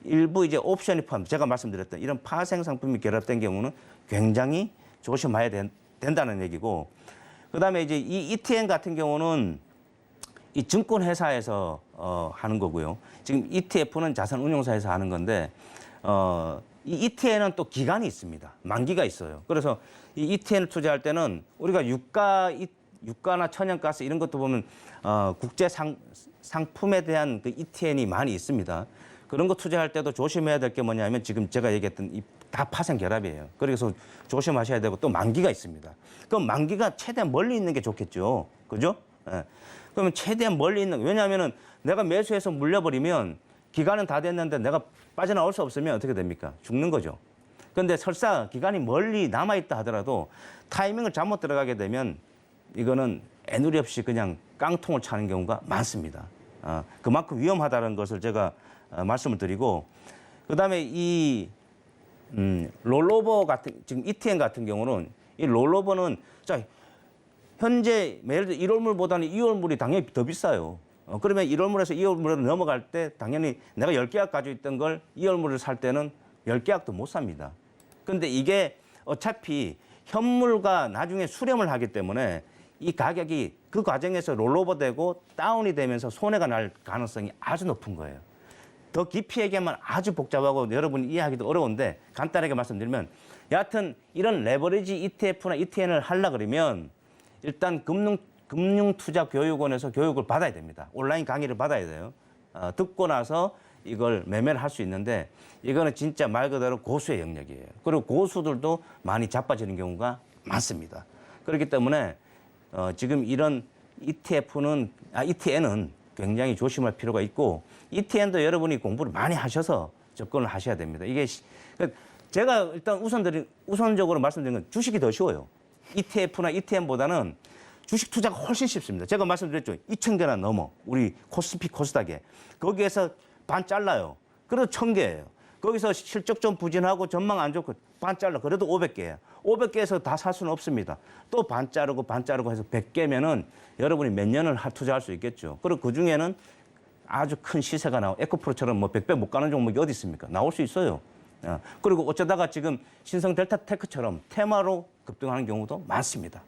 [SPEAKER 3] 일부 이제 옵션이 포함, 제가 말씀드렸던 이런 파생 상품이 결합된 경우는 굉장히 조심해야 된다는 얘기고, 그 다음에 이제 이 ETN 같은 경우는 이 증권회사에서 하는 거고요. 지금 ETF는 자산운용사에서 하는 건데, 이 ETN은 또 기간이 있습니다. 만기가 있어요. 그래서 이 ETN을 투자할 때는 우리가 유가나 천연가스 이런 것도 보면 국제 상품에 대한 그 ETN이 많이 있습니다. 그런 거 투자할 때도 조심해야 될 게 뭐냐면 지금 제가 얘기했던 이 다 파생 결합이에요. 그래서 조심하셔야 되고 또 만기가 있습니다. 그럼 만기가 최대한 멀리 있는 게 좋겠죠. 그죠? 예. 그러면 최대한 멀리 있는, 왜냐하면은 내가 매수해서 물려버리면 기간은 다 됐는데 내가 빠져나올 수 없으면 어떻게 됩니까? 죽는 거죠. 그런데 설사 기간이 멀리 남아있다 하더라도 타이밍을 잘못 들어가게 되면 이거는 애누리 없이 그냥 깡통을 차는 경우가 많습니다. 그만큼 위험하다는 것을 제가 말씀을 드리고, 그 다음에 이 롤오버 같은, 지금 ETN 같은 경우는 이 롤오버는 자, 현재 예를 들어 1월물보다는 2월물이 당연히 더 비싸요. 그러면 1월물에서 2월물로 넘어갈 때 당연히 내가 10계약 가지고 있던 걸 2월물을 살 때는 10계약도 못 삽니다. 근데 이게 어차피 현물과 나중에 수렴을 하기 때문에 이 가격이 그 과정에서 롤오버 되고 다운이 되면서 손해가 날 가능성이 아주 높은 거예요. 더 깊이 얘기하면 아주 복잡하고 여러분이 이해하기도 어려운데 간단하게 말씀드리면 여하튼 이런 레버리지 ETF나 ETN을 하려고 그러면 일단 금융투자교육원에서 교육을 받아야 됩니다. 온라인 강의를 받아야 돼요. 듣고 나서 이걸 매매를 할 수 있는데 이거는 진짜 말 그대로 고수의 영역이에요. 그리고 고수들도 많이 자빠지는 경우가 많습니다. 그렇기 때문에 지금 이런 ETN은 굉장히 조심할 필요가 있고 ETN도 여러분이 공부를 많이 하셔서 접근을 하셔야 됩니다. 이게 제가 일단 우선적으로 말씀드린 건 주식이 더 쉬워요. ETF나 ETN보다는 주식 투자가 훨씬 쉽습니다. 제가 말씀드렸죠. 2,000개나 넘어. 우리 코스피 코스닥에. 거기에서 반 잘라요. 그래도 1,000개예요. 거기서 실적 좀 부진하고 전망 안 좋고 반 잘라. 그래도 500개예요. 500개에서 다 살 수는 없습니다. 또 반 자르고 해서 100개면은 여러분이 몇 년을 투자할 수 있겠죠. 그리고 그중에는 아주 큰 시세가 나오고 에코프로처럼 뭐 100배 못 가는 종목이 어디 있습니까? 나올 수 있어요. 그리고 어쩌다가 지금 신성 델타테크처럼 테마로 급등하는 경우도 많습니다.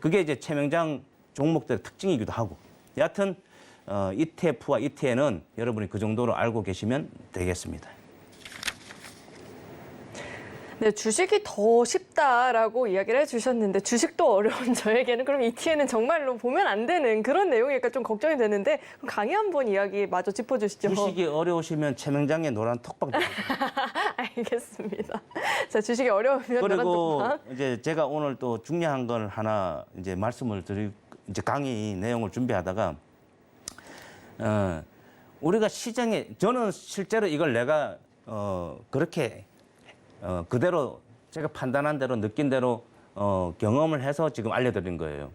[SPEAKER 3] 그게 이제 최명장 종목들의 특징이기도 하고. 여하튼 ETF와 ETN은 여러분이 그 정도로 알고 계시면 되겠습니다.
[SPEAKER 2] 네, 주식이 더 쉽다라고 이야기를 해주셨는데 주식도 어려운 저에게는 그럼 ETN은 정말로 보면 안 되는 그런 내용이니까 좀 걱정이 되는데 그럼 강의 한번 이야기 마저 짚어주시죠.
[SPEAKER 3] 주식이 어려우시면 최명장의 노란 톡방.
[SPEAKER 2] 알겠습니다. 자, 주식이 어려우면 노란
[SPEAKER 3] 그리고
[SPEAKER 2] 톡방.
[SPEAKER 3] 이제 제가 오늘 또 중요한 걸 하나 이제 말씀을 드릴 이제 강의 내용을 준비하다가 우리가 시장에 저는 실제로 이걸 내가 그렇게 그대로 제가 판단한 대로 느낀 대로 경험을 해서 지금 알려드린 거예요.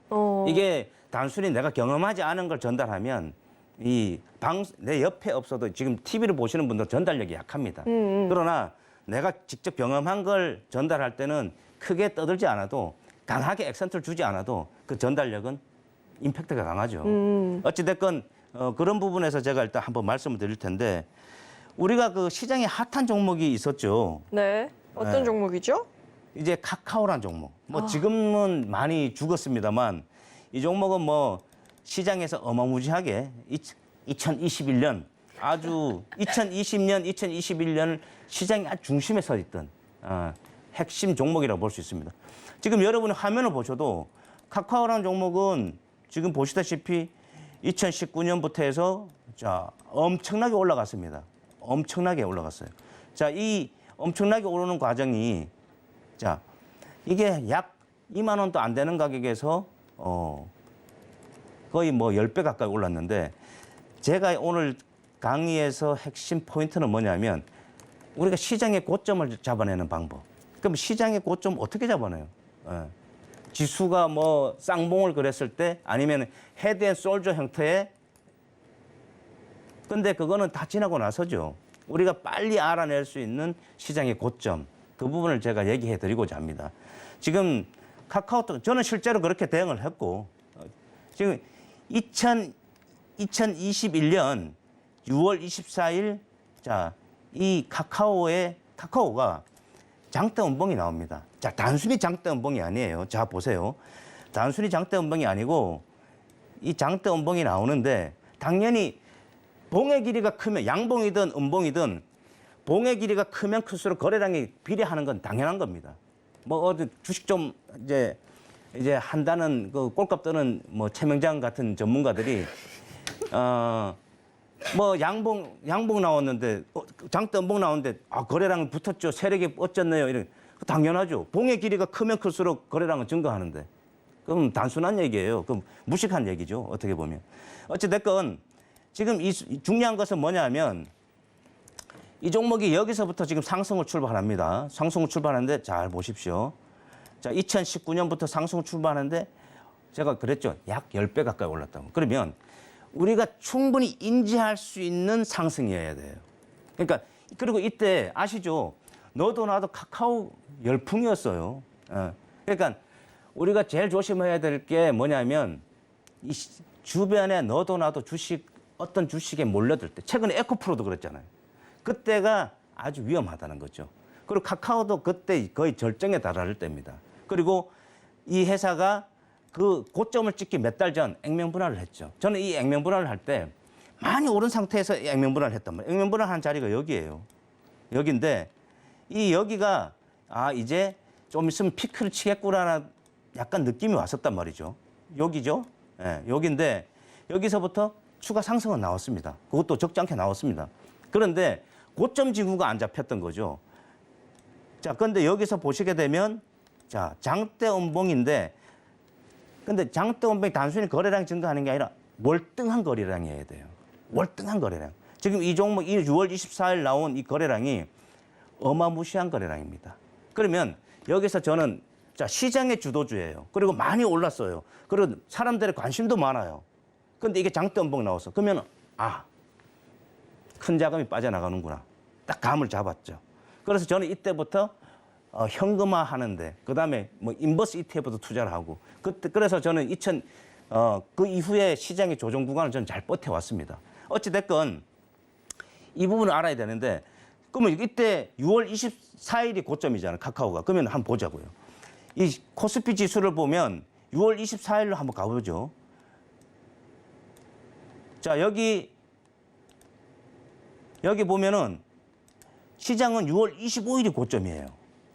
[SPEAKER 3] 이게 단순히 내가 경험하지 않은 걸 전달하면 내 옆에 없어도 지금 TV를 보시는 분들 전달력이 약합니다. 그러나 내가 직접 경험한 걸 전달할 때는 크게 떠들지 않아도 강하게 액센트를 주지 않아도 그 전달력은 임팩트가 강하죠. 어찌됐건 그런 부분에서 제가 일단 한번 말씀을 드릴 텐데 우리가 그 시장에 핫한 종목이 있었죠.
[SPEAKER 2] 네, 어떤
[SPEAKER 3] 네.
[SPEAKER 2] 종목이죠?
[SPEAKER 3] 이제 카카오란 종목. 뭐 지금은 많이 죽었습니다만 이 종목은 뭐 시장에서 어마무지하게 2021년 아주 2020년, 2021년 시장의 아주 중심에 서 있던 핵심 종목이라고 볼 수 있습니다. 지금 여러분이 화면을 보셔도 카카오라는 종목은 지금 보시다시피 2019년부터 해서 자 엄청나게 올라갔습니다. 엄청나게 올라갔어요. 자, 이 엄청나게 오르는 과정이 자 이게 약 2만 원도 안 되는 가격에서 거의 뭐 10배 가까이 올랐는데 제가 오늘 강의에서 핵심 포인트는 뭐냐면 우리가 시장의 고점을 잡아내는 방법. 그럼 시장의 고점 어떻게 잡아내요? 지수가 뭐 쌍봉을 그렸을 때 아니면 헤드 앤 솔저 형태의 근데 그거는 다 지나고 나서죠. 우리가 빨리 알아낼 수 있는 시장의 고점 그 부분을 제가 얘기해 드리고자 합니다. 지금 카카오톡 저는 실제로 그렇게 대응을 했고 지금 2021년 6월 24일 자, 이 카카오가 장대 음봉이 나옵니다. 자, 단순히 장대 음봉이 아니에요. 자, 보세요. 단순히 장대 음봉이 아니고 이 장대 음봉이 나오는데 당연히 봉의 길이가 크면 양봉이든 음봉이든 봉의 길이가 크면 클수록 거래량이 비례하는 건 당연한 겁니다. 뭐 어디 주식 좀 이제 한다는 그 꼴값 뜨는 뭐 최명장 같은 전문가들이 뭐 양봉 나왔는데 장대 음봉 나왔는데 거래량 붙었죠. 세력이 어쩌네요. 이런 당연하죠. 봉의 길이가 크면 클수록 거래량은 증가하는데 그럼 단순한 얘기예요. 그럼 무식한 얘기죠. 어떻게 보면 어찌 됐건 지금 이 중요한 것은 뭐냐면 이 종목이 여기서부터 지금 상승을 출발합니다. 상승을 출발하는데 잘 보십시오. 자, 2019년부터 상승을 출발하는데 제가 그랬죠. 약 10배 가까이 올랐다고. 그러면 우리가 충분히 인지할 수 있는 상승이어야 돼요. 그러니까 그리고 이때 아시죠? 너도 나도 카카오 열풍이었어요. 그러니까 우리가 제일 조심해야 될 게 뭐냐면 이 주변에 너도 나도 어떤 주식에 몰려들 때 최근에 에코프로도 그랬잖아요. 그때가 아주 위험하다는 거죠. 그리고 카카오도 그때 거의 절정에 달할 때입니다. 그리고 이 회사가 그 고점을 찍기 몇 달 전 액면분할을 했죠. 저는 이 액면분할을 할 때 많이 오른 상태에서 액면분할을 했단 말이에요. 액면분할한 자리가 여기예요. 여기인데 여기가 이제 좀 있으면 피크를 치겠구나 약간 느낌이 왔었단 말이죠. 여기죠. 예, 여기인데 여기서부터 추가 상승은 나왔습니다. 그것도 적지 않게 나왔습니다. 그런데 고점 징후가 안 잡혔던 거죠. 자, 그런데 여기서 보시게 되면 자, 장대 음봉인데 근데 장대 음봉이 단순히 거래량이 증가하는 게 아니라 월등한 거래량이어야 돼요. 월등한 거래량. 지금 이 종목 이 6월 24일 나온 이 거래량이 어마무시한 거래량입니다. 그러면 여기서 저는 자, 시장의 주도주예요. 그리고 많이 올랐어요. 그리고 사람들의 관심도 많아요. 근데 이게 장대 음봉 나왔어. 그러면 큰 자금이 빠져나가는구나. 딱 감을 잡았죠. 그래서 저는 이때부터 현금화 하는데 그다음에 뭐 인버스 ETF도 투자를 하고 그래서 저는 그 이후에 시장의 조정 구간을 저는 잘 버텨왔습니다. 어찌 됐건 이 부분을 알아야 되는데 그러면 이때 6월 24일이 고점이잖아요. 카카오가. 그러면 한번 보자고요. 이 코스피 지수를 보면 6월 24일로 한번 가보죠. 자, 여기 보면은 시장은 6월 25일이 고점이에요.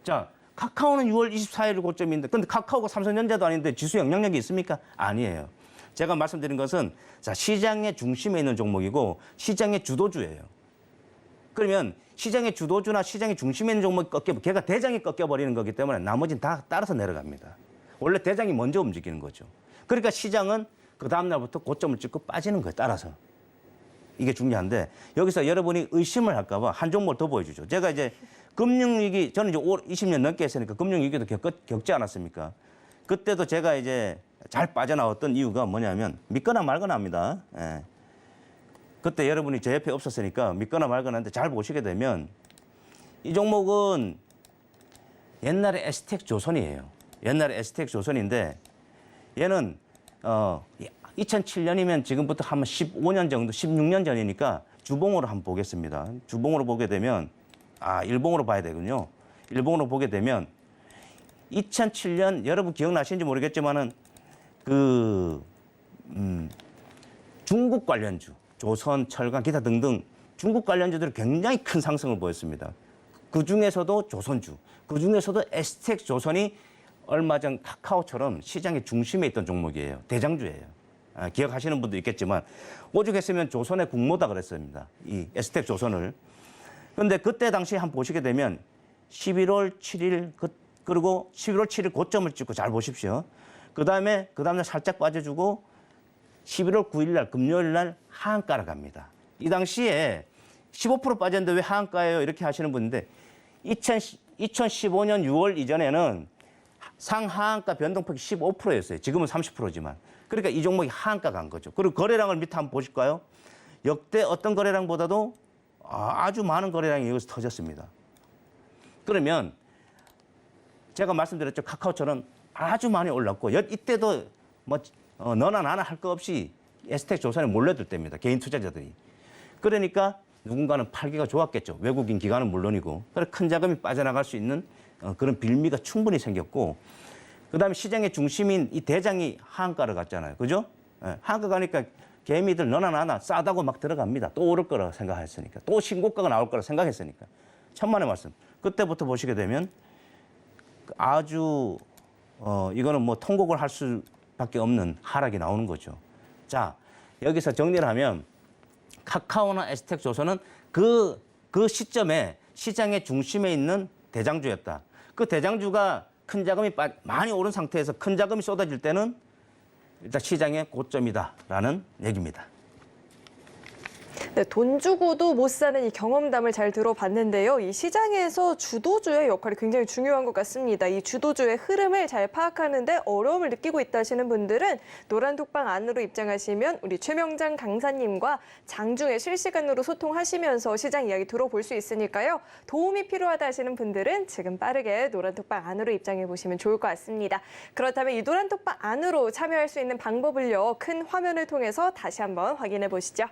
[SPEAKER 3] 자, 카카오는 6월 24일이 고점인데, 근데 카카오가 삼성전자도 아닌데 지수 영향력이 있습니까? 아니에요. 제가 말씀드린 것은 자, 시장의 중심에 있는 종목이고 시장의 주도주예요. 그러면 시장의 주도주나 시장의 중심에 있는 종목이 걔가 대장이 꺾여버리는 거기 때문에 나머지는 다 따라서 내려갑니다. 원래 대장이 먼저 움직이는 거죠. 그러니까 시장은 그 다음날부터 고점을 찍고 빠지는 거예요, 따라서. 이게 중요한데 여기서 여러분이 의심을 할까 봐 한 종목을 더 보여주죠. 제가 이제 금융위기, 저는 이제 20년 넘게 했으니까 금융위기도 겪지 않았습니까? 그때도 제가 이제 잘 빠져나왔던 이유가 뭐냐면 믿거나 말거나 합니다. 예. 그때 여러분이 제 옆에 없었으니까 믿거나 말거나 하는데 잘 보시게 되면 이 종목은 옛날에 에스텍 조선이에요. 옛날에 에스텍 조선인데 얘는 2007년이면 지금부터 한 15년 정도, 16년 전이니까 주봉으로 한번 보겠습니다. 주봉으로 보게 되면 일봉으로 봐야 되군요. 일봉으로 보게 되면 2007년 여러분 기억나시는지 모르겠지만은 중국 관련주, 조선, 철강, 기타 등등 중국 관련주들이 굉장히 큰 상승을 보였습니다. 그 중에서도 조선주, 그 중에서도 에스텍 조선이 얼마 전 카카오처럼 시장의 중심에 있던 종목이에요. 대장주예요. 기억하시는 분도 있겠지만 오죽했으면 조선의 국모다 그랬습니다. 이 에스텍 조선을. 그런데 그때 당시 한번 보시게 되면 11월 7일 그리고 11월 7일 고점을 찍고 잘 보십시오. 그다음날 살짝 빠져주고 11월 9일 날 금요일 날 하한가를 갑니다. 이 당시에 15% 빠졌는데 왜 하한가예요? 이렇게 하시는 분인데 2015년 6월 이전에는 상하한가 변동폭이 15%였어요. 지금은 30%지만. 그러니까 이 종목이 하한가 간 거죠. 그리고 거래량을 밑에 한번 보실까요? 역대 어떤 거래량보다도 아주 많은 거래량이 여기서 터졌습니다. 그러면 제가 말씀드렸죠. 카카오처럼 아주 많이 올랐고 이때도 뭐 너나 나나 할 거 없이 에스텍 조선에 몰려들 때입니다. 개인 투자자들이. 그러니까 누군가는 팔기가 좋았겠죠. 외국인 기관은 물론이고. 그래서 큰 자금이 빠져나갈 수 있는 그런 빌미가 충분히 생겼고 그다음에 시장의 중심인 이 대장이 하한가를 갔잖아요. 그죠? 하한가 가니까 개미들 너나 나나 싸다고 막 들어갑니다. 또 오를 거라고 생각했으니까. 또 신고가가 나올 거라고 생각했으니까. 천만의 말씀. 그때부터 보시게 되면 아주 이거는 뭐 통곡을 할 수밖에 없는 하락이 나오는 거죠. 자, 여기서 정리를 하면 카카오나 에스텍 조선은 그 시점에 시장의 중심에 있는 대장주였다. 그 대장주가 큰 자금이 많이 오른 상태에서 큰 자금이 쏟아질 때는 일단 시장의 고점이다라는 얘기입니다.
[SPEAKER 2] 네, 돈 주고도 못 사는 이 경험담을 잘 들어봤는데요. 이 시장에서 주도주의 역할이 굉장히 중요한 것 같습니다. 이 주도주의 흐름을 잘 파악하는데 어려움을 느끼고 있다 하시는 분들은 노란톡방 안으로 입장하시면 우리 최명장 강사님과 장중에 실시간으로 소통하시면서 시장 이야기 들어볼 수 있으니까요. 도움이 필요하다 하시는 분들은 지금 빠르게 노란톡방 안으로 입장해 보시면 좋을 것 같습니다. 그렇다면 이 노란톡방 안으로 참여할 수 있는 방법을요. 큰 화면을 통해서 다시 한번 확인해 보시죠.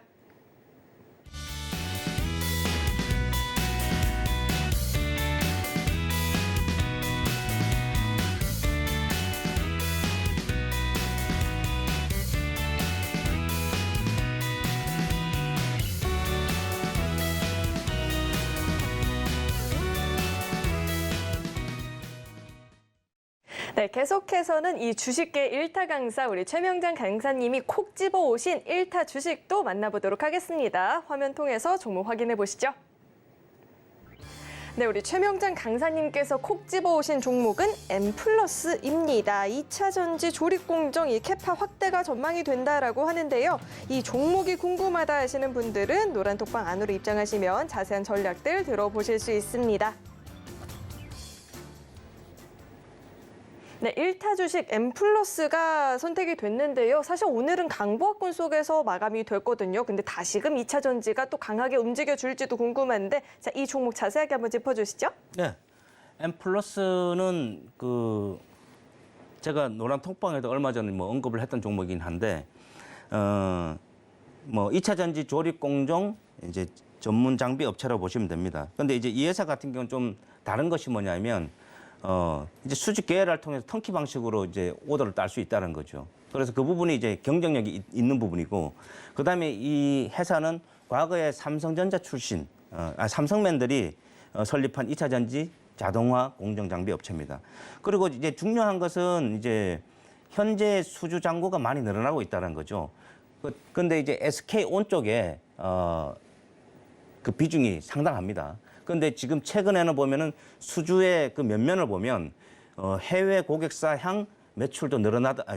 [SPEAKER 2] 네, 네, 계속해서는 이 주식계 1타 강사 우리 최명장 강사님이 콕 집어 오신 1타 주식도 만나보도록 하겠습니다. 화면 통해서 종목 확인해 보시죠. 네, 우리 최명장 강사님께서 콕 집어 오신 종목은 M+입니다. 2차 전지 조립 공정 이 캐파 확대가 전망이 된다라고 하는데요. 이 종목이 궁금하다 하시는 분들은 노란 톡방 안으로 입장하시면 자세한 전략들 들어보실 수 있습니다. 네, 1타 주식 M+가 선택이 됐는데요. 사실 오늘은 강보합권 속에서 마감이 됐거든요. 근데 다시금 2차 전지가 또 강하게 움직여줄지도 궁금한데 자, 이 종목 자세하게 한번 짚어주시죠.
[SPEAKER 3] 네, M+는 제가 노란 톡방에도 얼마 전에 언급을 했던 종목이긴 한데 뭐 2차 전지 조립 공정 이제 전문 장비 업체라고 보시면 됩니다. 근데 이제 이 회사 같은 경우는 좀 다른 것이 뭐냐면 이제 수직 계열을 통해서 턴키 방식으로 이제 오더를 딸 수 있다는 거죠. 그래서 그 부분이 이제 경쟁력이 있는 부분이고, 그 다음에 이 회사는 과거에 삼성전자 출신, 삼성맨들이 설립한 2차 전지 자동화 공정 장비 업체입니다. 그리고 이제 중요한 것은 이제 현재 수주 잔고가 많이 늘어나고 있다는 거죠. 근데 이제 SK온 쪽에 그 비중이 상당합니다. 그런데 지금 최근에는 보면은 수주의 그 면면을 보면 해외 고객사 향 매출도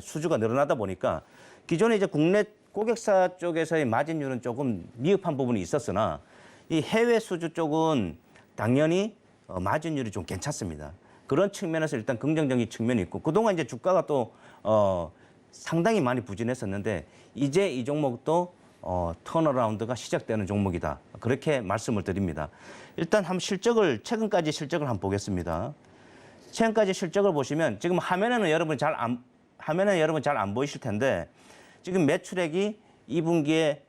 [SPEAKER 3] 수주가 늘어나다 보니까 기존에 이제 국내 고객사 쪽에서의 마진율은 조금 미흡한 부분이 있었으나 이 해외 수주 쪽은 당연히 마진율이 좀 괜찮습니다. 그런 측면에서 일단 긍정적인 측면이 있고, 그동안 이제 주가가 또 상당히 많이 부진했었는데 이제 이 종목도 턴어라운드가 시작되는 종목이다. 그렇게 말씀을 드립니다. 일단 최근까지 실적을 한번 보겠습니다. 최근까지 실적을 보시면 지금 화면에는 여러분 잘 안 보이실 텐데 지금 매출액이 2분기에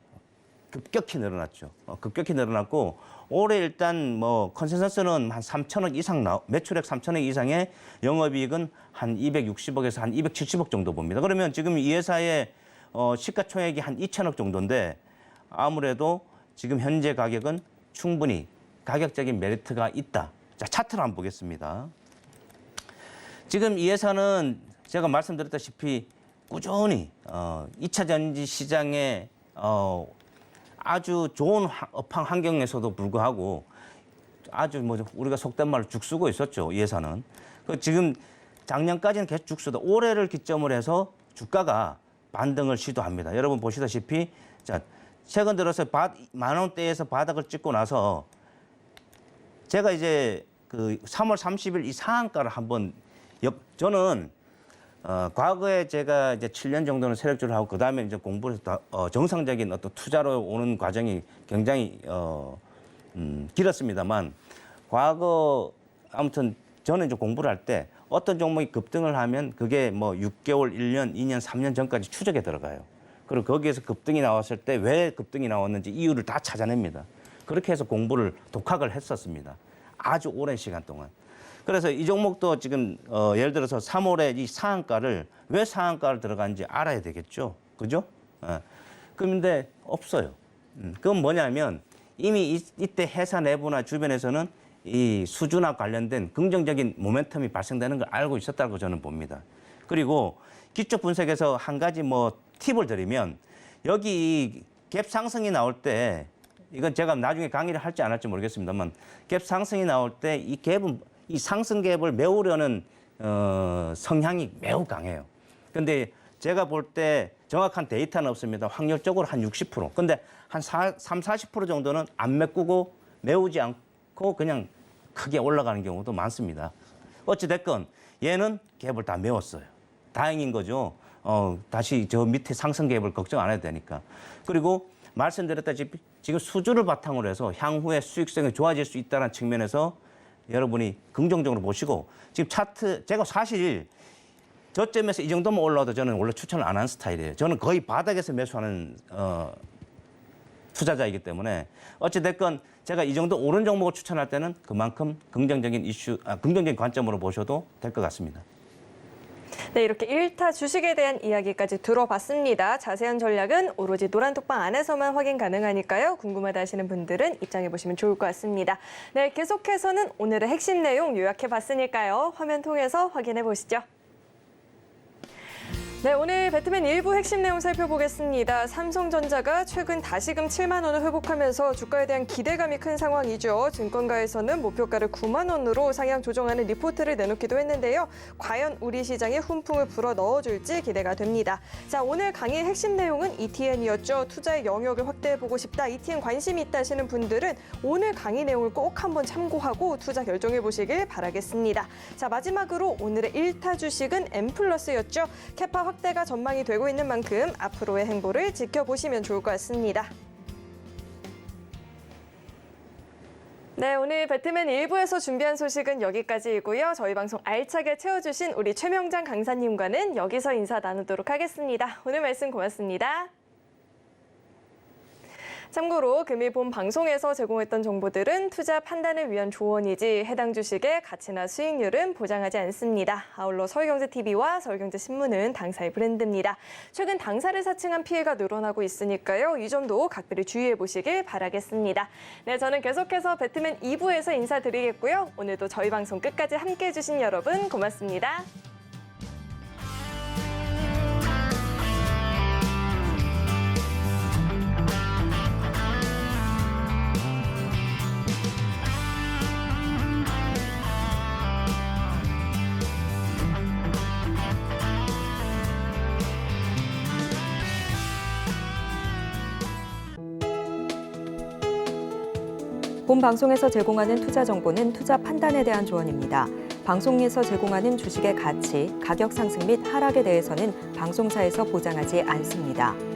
[SPEAKER 3] 급격히 늘어났죠. 급격히 늘어났고 올해 일단 뭐 컨센서스는 한 3천억 이상 매출액 3천억 이상의 영업이익은 한 260억에서 한 270억 정도 봅니다. 그러면 지금 이 회사의 시가총액이 한 2천억 정도인데 아무래도 지금 현재 가격은 충분히 가격적인 메리트가 있다. 자, 차트를 한번 보겠습니다. 지금 이 회사는 제가 말씀드렸다시피 꾸준히 2차 전지 시장에 아주 좋은 업황 환경에서도 불구하고 아주 뭐 우리가 속된 말로 죽쓰고 있었죠. 이 회사는. 지금 작년까지는 계속 죽쓰다 올해를 기점으로 해서 주가가 반등을 시도합니다. 여러분 보시다시피 자, 최근 들어서 10,000원대에서 바닥을 찍고 나서 제가 이제 그 3월 30일 이 상한가를 한번 저는 과거에 제가 이제 7년 정도는 세력주를 하고 그다음에 이제 공부를 해서 정상적인 어떤 투자로 오는 과정이 굉장히 길었습니다만 과거 아무튼 저는 이제 공부를 할 때 어떤 종목이 급등을 하면 그게 뭐 6개월, 1년, 2년, 3년 전까지 추적에 들어가요. 그리고 거기에서 급등이 나왔을 때 왜 급등이 나왔는지 이유를 다 찾아냅니다. 그렇게 해서 공부를 독학을 했었습니다. 아주 오랜 시간 동안. 그래서 이 종목도 지금 예를 들어서 3월에 이 상한가를 왜 상한가를 들어간지 알아야 되겠죠. 그죠? 그런데 없어요. 그건 뭐냐면 이미 이때 회사 내부나 주변에서는 이 수주나 관련된 긍정적인 모멘텀이 발생되는 걸 알고 있었다고 저는 봅니다. 그리고 기초 분석에서 한 가지 뭐 팁을 드리면 여기 갭 상승이 나올 때 이건 제가 나중에 강의를 할지 안 할지 모르겠습니다만 갭 상승이 나올 때 이 갭은 이 상승 갭을 메우려는 성향이 매우 강해요. 근데 제가 볼 때 정확한 데이터는 없습니다. 확률적으로 한 60%. 근데 한 40% 정도는 안 메꾸고 메우지 않고 그냥 크게 올라가는 경우도 많습니다. 어찌됐건 얘는 갭을 다 메웠어요. 다행인 거죠. 다시 저 밑에 상승 갭을 걱정 안 해도 되니까. 그리고 말씀드렸다시피 지금 수주를 바탕으로 해서 향후에 수익성이 좋아질 수 있다는 측면에서 여러분이 긍정적으로 보시고 지금 차트 제가 사실 저점에서 이 정도만 올라와도 저는 원래 추천을 안 하는 스타일이에요. 저는 거의 바닥에서 매수하는 투자자이기 때문에 어찌됐건 제가 이 정도 오른 종목을 추천할 때는 그만큼 긍정적인 관점으로 보셔도 될 것 같습니다.
[SPEAKER 2] 네, 이렇게 1타 주식에 대한 이야기까지 들어봤습니다. 자세한 전략은 오로지 노란톡방 안에서만 확인 가능하니까요. 궁금하다 하시는 분들은 입장해 보시면 좋을 것 같습니다. 네, 계속해서는 오늘의 핵심 내용 요약해 봤으니까요. 화면 통해서 확인해 보시죠. 네, 오늘 배트맨 일부 핵심 내용 살펴보겠습니다. 삼성전자가 최근 다시금 7만 원을 회복하면서 주가에 대한 기대감이 큰 상황이죠. 증권가에서는 목표가를 9만 원으로 상향 조정하는 리포트를 내놓기도 했는데요. 과연 우리 시장에 훈풍을 불어 넣어줄지 기대가 됩니다. 자, 오늘 강의 핵심 내용은 ETN이었죠. 투자의 영역을 확대해보고 싶다, ETN 관심이 있다 하시는 분들은 오늘 강의 내용을 꼭 한번 참고하고 투자 결정해보시길 바라겠습니다. 자, 마지막으로 오늘의 1타 주식은 M+였죠. 캐파 확대가 전망이 되고 있는 만큼 앞으로의 행보를 지켜보시면 좋을 것 같습니다. 네, 오늘 배트맨 1부에서 준비한 소식은 여기까지이고요. 저희 방송 알차게 채워주신 우리 최명장 강사님과는 여기서 인사 나누도록 하겠습니다. 오늘 말씀 고맙습니다. 참고로 금일 본 방송에서 제공했던 정보들은 투자 판단을 위한 조언이지 해당 주식의 가치나 수익률은 보장하지 않습니다. 아울러 서울경제TV와 서울경제신문은 당사의 브랜드입니다. 최근 당사를 사칭한 피해가 늘어나고 있으니까요. 이 점도 각별히 주의해 보시길 바라겠습니다. 네, 저는 계속해서 배트맨 2부에서 인사드리겠고요. 오늘도 저희 방송 끝까지 함께해 주신 여러분 고맙습니다.
[SPEAKER 1] 본 방송에서 제공하는 투자 정보는 투자 판단에 대한 조언입니다. 방송에서 제공하는 주식의 가치, 가격 상승 및 하락에 대해서는 방송사에서 보장하지 않습니다.